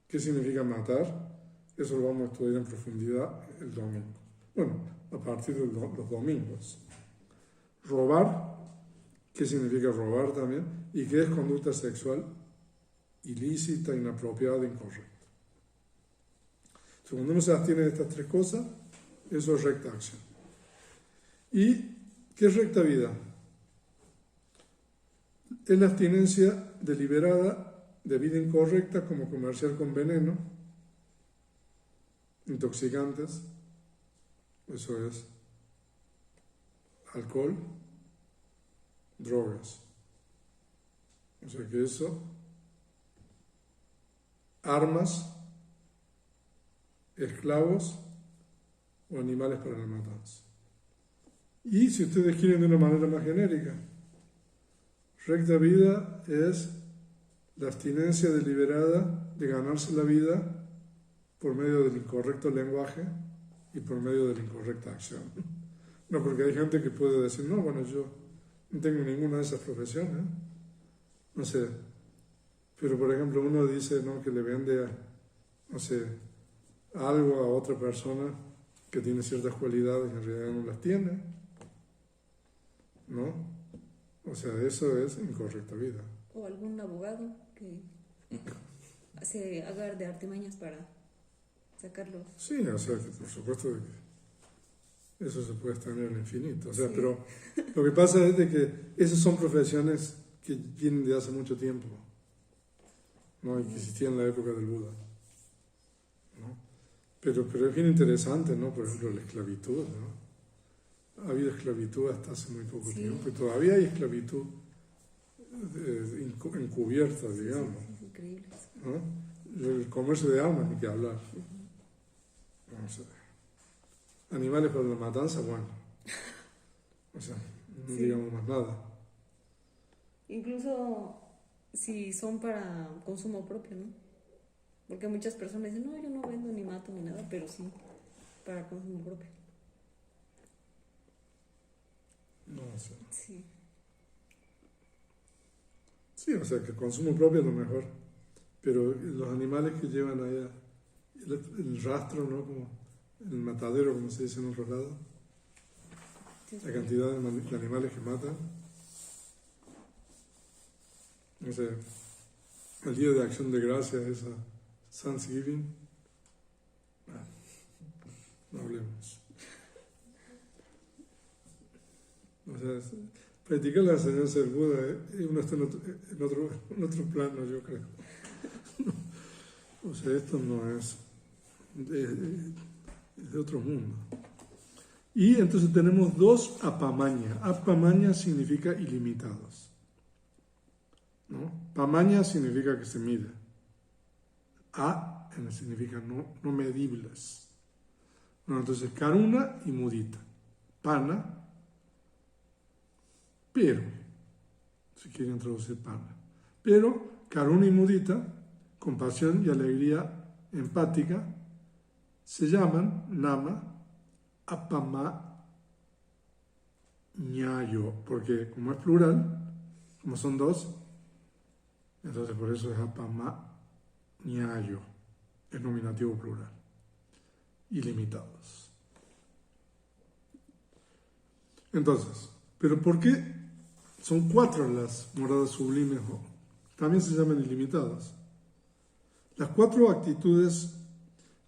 ¿qué significa matar? Eso lo vamos a estudiar en profundidad el domingo. Bueno, a partir de los domingos. Robar, ¿qué significa robar también? Y qué es conducta sexual ilícita, inapropiada, incorrecta. Entonces, cuando uno se abstiene de estas tres cosas, eso es recta acción. ¿Y qué es recta vida? Es la abstinencia deliberada de vida incorrecta, como comerciar con veneno, intoxicantes, eso es alcohol, drogas. O sea que eso, armas, esclavos o animales para la matanza. Y si ustedes quieren de una manera más genérica, recta vida es la abstinencia deliberada de ganarse la vida por medio del incorrecto lenguaje y por medio de la incorrecta acción. No, porque hay gente que puede decir, no, bueno, yo no tengo ninguna de esas profesiones, no sé, pero por ejemplo uno dice, ¿no?, que le vende, no sé, algo a otra persona que tiene ciertas cualidades y en realidad no las tiene, ¿no? O sea, eso es incorrecta vida. O algún abogado que se haga de artimañas para sacarlos. Sí, o sea, que por supuesto que eso se puede extender al infinito. O sea, Sí. pero lo que pasa es de que esas son profesiones que vienen de hace mucho tiempo, ¿no? Y que existían en la época del Buda, ¿no? Pero es bien interesante, ¿no? Por ejemplo, la esclavitud, ¿no? Ha habido esclavitud hasta hace muy poco tiempo y todavía hay esclavitud encubierta, digamos, Sí, increíble. ¿no? El comercio de armas, ni que hablar. Vamos a ver. Animales para la matanza, bueno. O sea, no digamos más nada. Incluso si son para consumo propio, ¿no? Porque muchas personas dicen, no, yo no vendo ni mato ni nada, pero sí, para consumo propio. No, o sea. Sí. Sí, o sea, que el consumo propio es lo mejor. Pero los animales que llevan allá, el rastro, ¿no? Como el matadero, como se dice en otros lados, la cantidad de animales que matan. No sé, el Día de Acción de Gracias, esa Thanksgiving. No hablemos. O sea, practicar la enseñanza del Buda, uno está en otro plano, yo creo. O sea, esto no es de otro mundo. Y entonces tenemos dos apamaña. Apamaña significa ilimitados, ¿no? Pamaña significa que se mide. A significa no medibles. No, entonces karuna y mudita. Pana, pero, si quieren traducir pana. Pero karuna y mudita, compasión y alegría empática, se llaman nama apama ñayo, porque como es plural, como son dos, entonces por eso es apama ñayo, es nominativo plural, ilimitados. Entonces, ¿pero por qué son 4 las moradas sublimes? También se llaman ilimitadas. Las 4 actitudes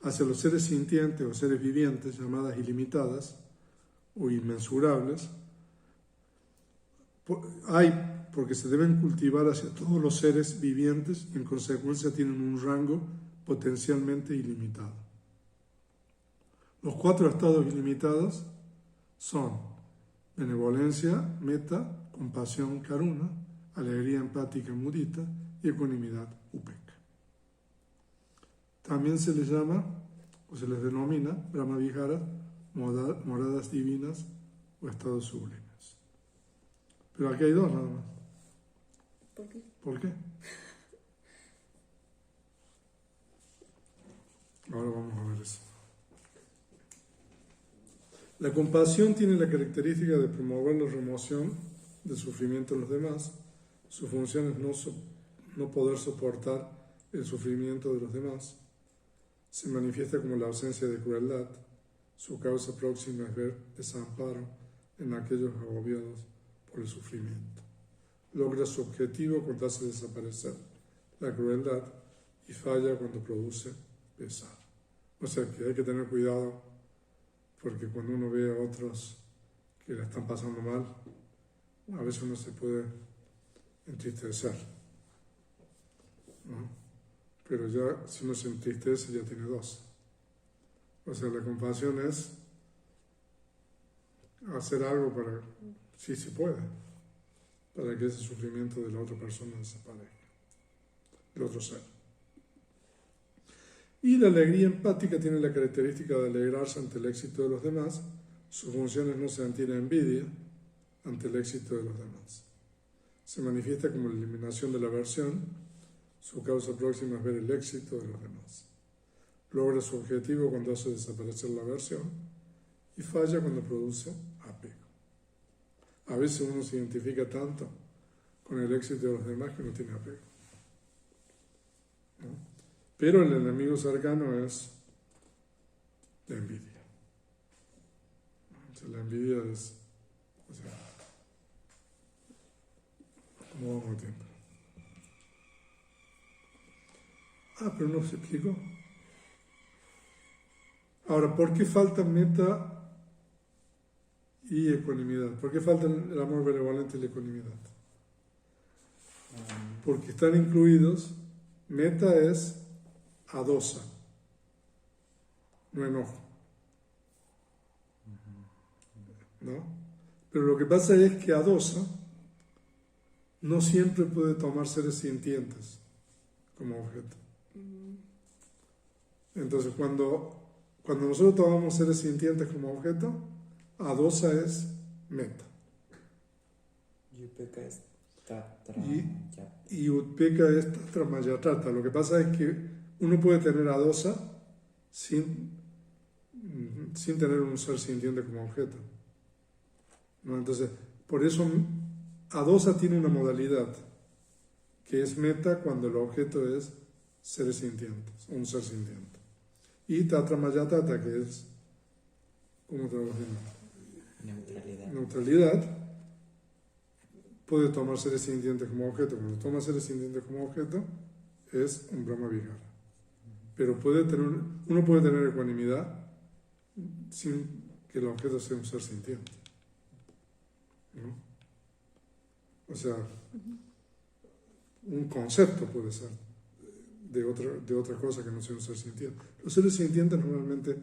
hacia los seres sintientes o seres vivientes, llamadas ilimitadas o inmensurables, hay porque se deben cultivar hacia todos los seres vivientes y en consecuencia tienen un rango potencialmente ilimitado. Los 4 estados ilimitados son benevolencia, metta, compasión, karuna, alegría empática, mudita y ecuanimidad, upeka. También se les llama o se les denomina Brahma Viharas, moradas divinas o estados sublimes. Pero aquí hay dos nada más. ¿Por qué? ¿Por qué? Ahora vamos a ver eso. La compasión tiene la característica de promover la remoción del sufrimiento de los demás. Su función es no poder soportar el sufrimiento de los demás. Se manifiesta como la ausencia de crueldad. Su causa próxima es ver desamparo en aquellos agobiados por el sufrimiento. Logra su objetivo cuando hace desaparecer la crueldad y falla cuando produce pesar. O sea que hay que tener cuidado porque cuando uno ve a otros que la están pasando mal, a veces uno se puede entristecer, ¿no? Pero ya si uno se entristece ya tiene dos. O sea, la compasión es hacer algo para, si se puede, para que ese sufrimiento de la otra persona desaparezca, del otro ser. Y la alegría empática tiene la característica de alegrarse ante el éxito de los demás. Su función es no sentir envidia ante el éxito de los demás. Se manifiesta como la eliminación de la aversión. Su causa próxima es ver el éxito de los demás. Logra su objetivo cuando hace desaparecer la aversión y falla cuando produce apego. A veces uno se identifica tanto con el éxito de los demás que no tiene apego, ¿no? Pero el enemigo cercano es la envidia. O sea, la envidia es, o sea, ¿cómo vamos a tiempo? Pero no se explicó. Ahora, ¿por qué falta meta y ecuanimidad? ¿Por qué falta el amor benevolente y la ecuanimidad? Porque están incluidos, meta es adosa, no enojo, ¿no? Pero lo que pasa es que adosa no siempre puede tomar seres sintientes como objeto. Entonces, cuando nosotros tomamos seres sintientes como objeto, adosa es meta. Y upeka es tatra. Y utpeka es tatra mayatata. Lo que pasa es que uno puede tener adosa sin tener un ser sintiente como objeto, ¿no? Entonces, por eso adosa tiene una modalidad que es meta cuando el objeto es seres sintientes, un ser sintiente. Y tatra mayatata, que es, ¿cómo traducimos? Neutralidad, puede tomar seres sintientes como objeto. Cuando toma seres sintientes como objeto, es un Brahma Vihara. Pero uno puede tener ecuanimidad sin que el objeto sea un ser sintiente, ¿no? O sea, un concepto puede ser de otra cosa que no sea un ser sintiente. Los seres sintientes normalmente,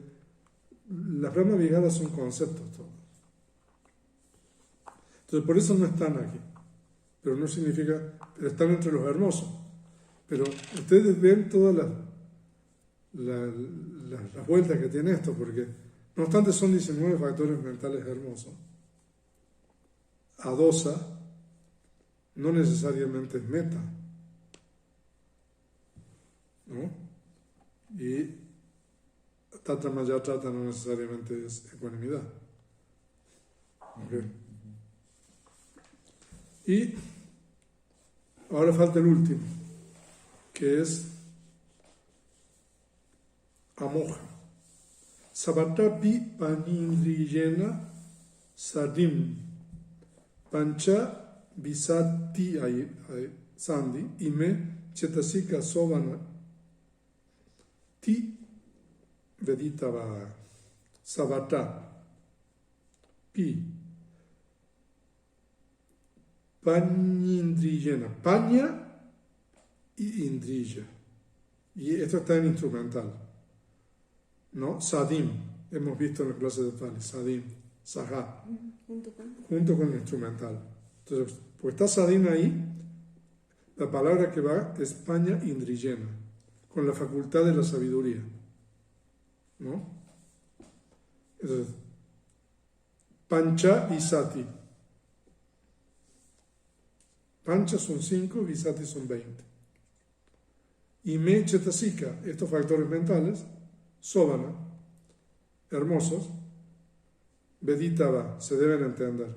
las Brahma Viharas son conceptos todos. Entonces por eso no están aquí. Pero no significa, pero están entre los hermosos. Pero ustedes ven todas las vueltas que tiene esto, porque no obstante son 19 factores mentales hermosos. Adosa no necesariamente es meta, ¿no? Y tatra mayatata no necesariamente es ecuanimidad. ¿Okay? Y ahora falta el último, que es amoja. Sabatapi panindriyena sadim pancha visati sandi ime chetasika sovana ti veditava savata pi panindriyena, paña y indriya. Y esto está en instrumental, ¿no? Sadim, hemos visto en la clase de Pali, Sadim, Saha, junto con el instrumental. Entonces, pues está Sadina ahí, la palabra que va es Paña Indriyena, con la facultad de la sabiduría, ¿no? Entonces, Pancha Visati. Pancha son 5, Visati son 20. Y Me Chetasika, estos factores mentales, Sóbana, hermosos, Veditava, se deben entender.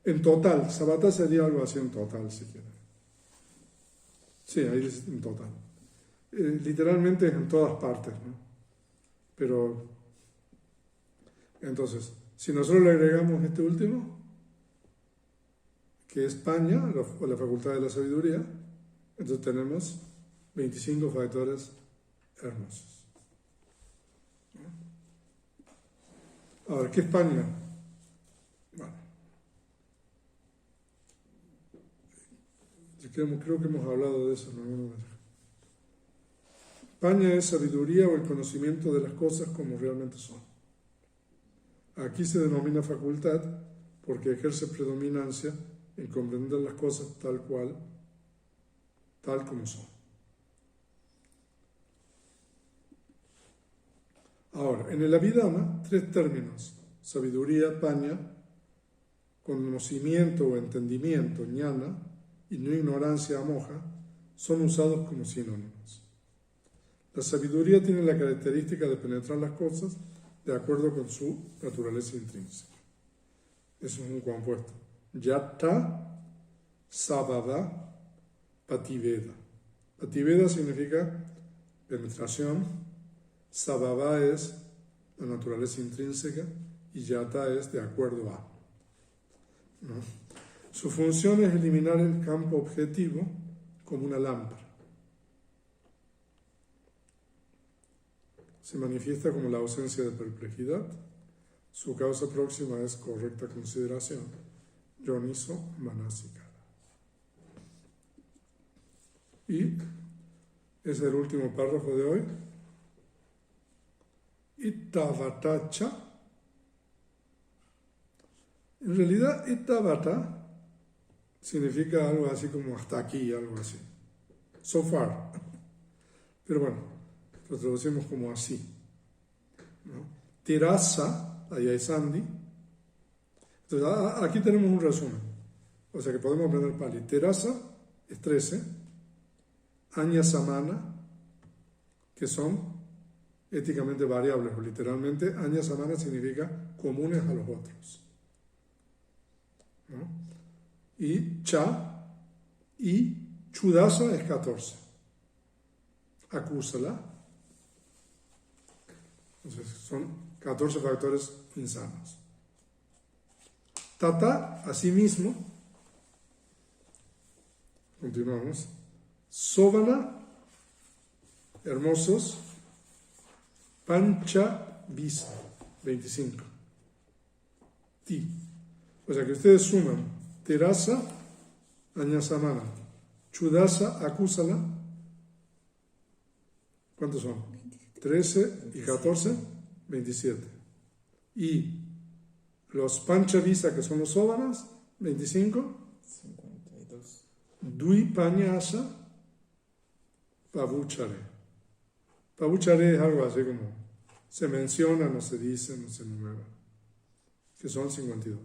En total, Sabata sería algo así en total, si quieren. Sí, ahí es en total. Literalmente en todas partes, ¿no? Pero, entonces, si nosotros le agregamos este último, que es Paña, o la facultad de la sabiduría, entonces tenemos 25 factores hermosos. Ahora, ¿qué es Paña? Bueno, creo que hemos hablado de eso en alguna vez. Paña es sabiduría o el conocimiento de las cosas como realmente son. Aquí se denomina facultad porque ejerce predominancia en comprender las cosas tal como son. Ahora, en el Abhidhamma, 3 términos, sabiduría, paña, conocimiento o entendimiento, ñana, y no ignorancia, moja, son usados como sinónimos. La sabiduría tiene la característica de penetrar las cosas de acuerdo con su naturaleza intrínseca. Eso es un compuesto. Yata, sabhava, pativeda. Pativeda significa penetración, sabhava es la naturaleza intrínseca y yata es de acuerdo a. ¿No? Su función es eliminar el campo objetivo como una lámpara. Se manifiesta como la ausencia de perplejidad. Su causa próxima es correcta consideración. Yoniso manasikara. Y es el último párrafo de hoy. Ittavatacha. En realidad, ittavata significa algo así como hasta aquí, algo así. So far. Pero bueno, lo traducimos como así, ¿no? Tirasa, allá hay Sandi. Entonces, aquí tenemos un resumen. O sea que podemos aprender Pali. Tirasa es 13. Aña Samana, que son éticamente variables, o literalmente, Aña Samana significa comunes a los otros, ¿no? Y Cha y Chudasa es 14. Acúsala. Entonces, son 14 factores insanos. Tata, asimismo, continuamos. Sóvana, hermosos. Pancha Visa, 25. Ti. O sea que ustedes suman Terasa, Añasamana, Chudasa, Acúsala. ¿Cuántos son? 13 y 14, 27. Y los Panchavisa, que son los sóvanas, 25. 52. Dui Pañasa, Pavuchare. Pavuchare es algo así como se menciona, no se dice, no se enumera. Que son 52.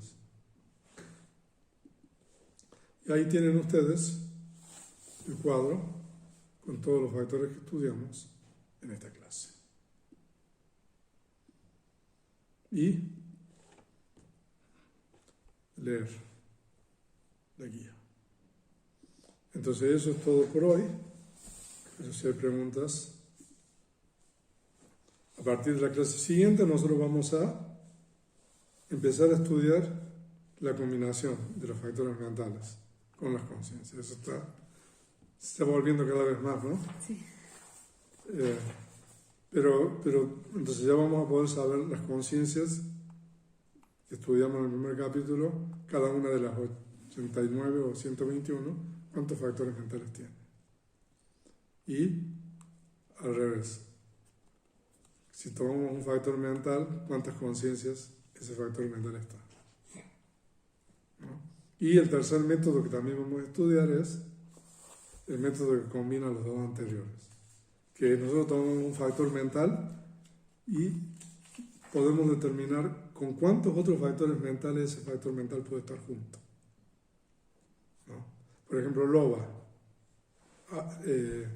Y ahí tienen ustedes el cuadro con todos los factores que estudiamos en esta clase. Y leer la guía. Entonces eso es todo por hoy. Pero si hay preguntas, a partir de la clase siguiente nosotros vamos a empezar a estudiar la combinación de los factores mentales con las conciencias. Eso se está volviendo cada vez más, ¿no? Sí. Pero entonces ya vamos a poder saber las conciencias que estudiamos en el primer capítulo, cada una de las 89 o 121, cuántos factores mentales tiene. Y al revés, si tomamos un factor mental, cuántas conciencias ese factor mental está. ¿No? Y el tercer método que también vamos a estudiar es el método que combina los dos anteriores. Que nosotros tomamos un factor mental y podemos determinar con cuántos otros factores mentales ese factor mental puede estar junto. ¿No? Por ejemplo, loba,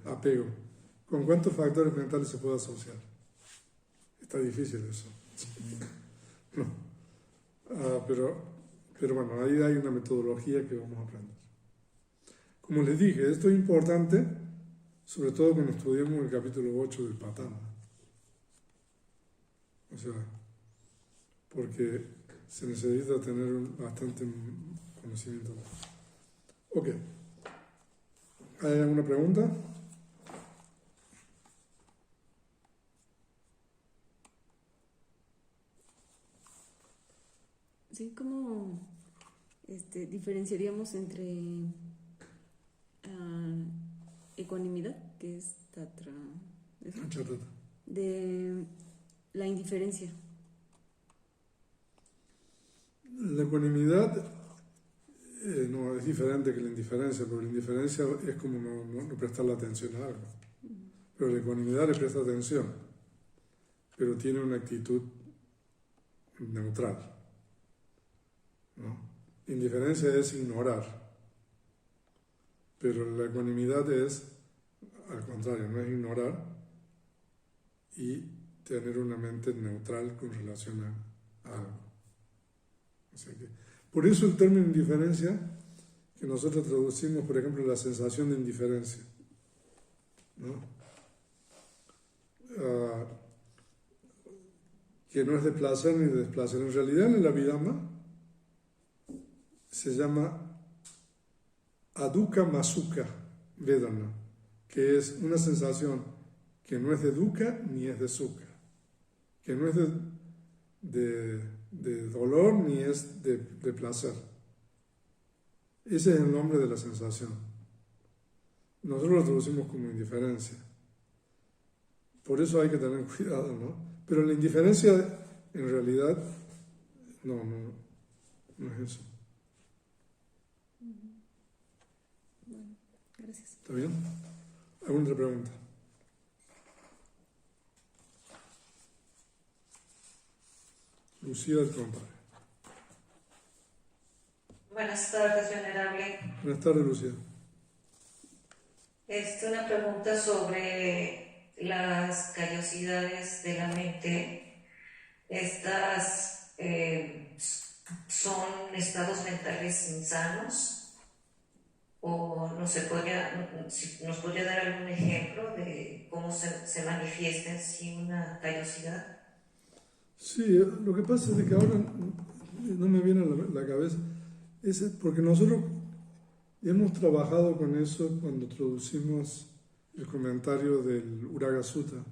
apego. ¿Con cuántos factores mentales se puede asociar? Está difícil eso. No. Pero bueno, ahí hay una metodología que vamos a aprender. Como les dije, esto es importante, sobre todo cuando estudiemos el capítulo 8 del Patana. O sea, porque se necesita tener bastante conocimiento. Ok. ¿Hay alguna pregunta? Sí, ¿cómo diferenciaríamos entre ecuanimidad, que es tatra, de la indiferencia? La ecuanimidad no es diferente que la indiferencia, porque la indiferencia es como no prestarle atención a algo. Pero la ecuanimidad le presta atención, pero tiene una actitud neutral. ¿No? Indiferencia es ignorar, pero la ecuanimidad es, al contrario, no es ignorar y tener una mente neutral con relación a algo. O sea que, por eso el término indiferencia, que nosotros traducimos, por ejemplo, la sensación de indiferencia, ¿no? Que no es de placer ni de desplacer. En realidad, en el Abhidhamma se llama Adukkha Masukha Vedana, que es una sensación que no es de dukkha ni es de sukha, que no es de dolor ni es de placer. Ese es el nombre de la sensación. Nosotros lo traducimos como indiferencia. Por eso hay que tener cuidado, ¿no? Pero la indiferencia, en realidad, no es eso. Bueno, gracias. ¿Está bien? ¿Alguna otra pregunta? Lucía del Compadre. Buenas tardes, venerable. Buenas tardes, Lucía. Una pregunta sobre las callosidades de la mente. ¿Estas son estados mentales insanos? ¿O nos podría dar algún ejemplo de cómo se manifiesta en sí una callosidad? Sí, lo que pasa es que ahora no me viene a la cabeza. Es porque nosotros hemos trabajado con eso cuando traducimos el comentario del Uraga Sutta.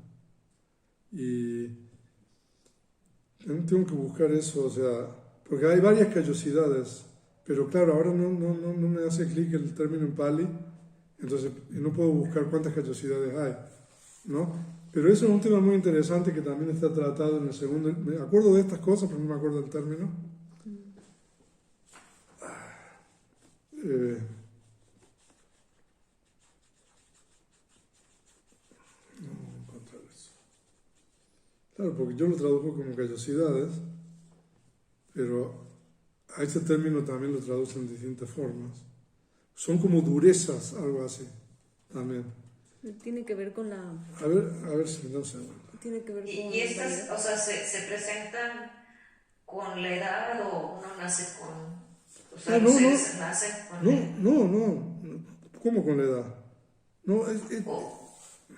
Y tengo que buscar eso, o sea, porque hay varias callosidades, pero claro, ahora no me hace clic el término en Pali, entonces no puedo buscar cuántas callosidades hay, ¿no? Pero eso es un tema muy interesante que también está tratado en el segundo. Me acuerdo de estas cosas, pero no me acuerdo del término. No voy a encontrar eso. Claro, porque yo lo traduzco como callosidades, pero a este término también lo traducen de distintas formas. Son como durezas, algo así, también. Tiene que ver con la... A ver si no sé. Tiene que ver con... ¿Y estas, o sea, se presentan con la edad o uno nace con... O sea, los seres nacen con la edad? No. ¿Cómo con la edad? No,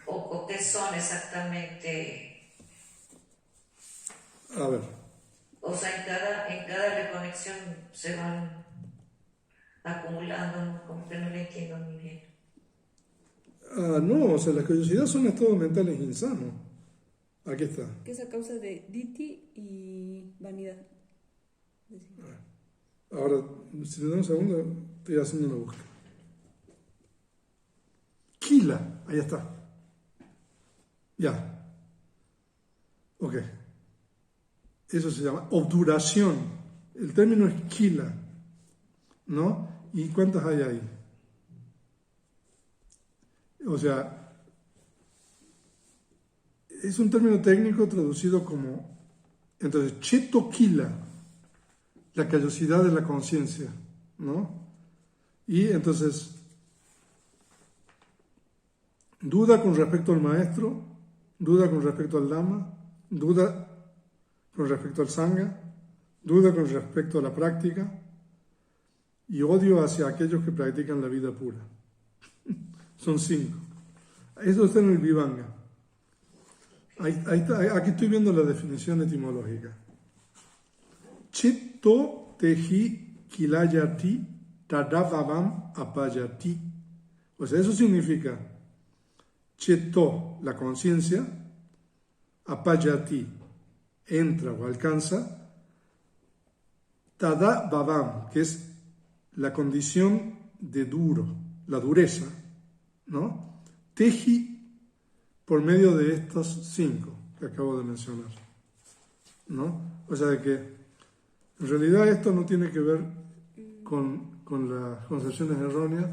¿O qué son exactamente? A ver. O sea, en cada reconexión se van acumulando, ¿no? Como que no le entiendo muy bien. No, o sea, las callosidades son estados mentales insanos. Aquí está. Que es a causa de ditthi y vanidad. Ahora, si me da un segundo, estoy haciendo una búsqueda. Kila, ahí está. Ya. Ok. Eso se llama obduración. El término es kila, ¿no? ¿Y cuántas hay ahí? O sea, es un término técnico traducido como, entonces, cheto kila, la callosidad de la conciencia, ¿no? Y entonces, duda con respecto al maestro, duda con respecto al Dhamma, duda con respecto al Sangha, duda con respecto a la práctica y odio hacia aquellos que practican la vida pura. Son 5. Eso está en el Vivanga. Aquí estoy viendo la definición etimológica. Chitto tehi kilayati tadavavam apayati. O sea, eso significa Chitto, la conciencia, apayati, entra o alcanza, tadavavam, que es la condición de duro, la dureza, ¿no? Teji, por medio de estos 5 que acabo de mencionar, ¿no? O sea, de que en realidad esto no tiene que ver con las concepciones erróneas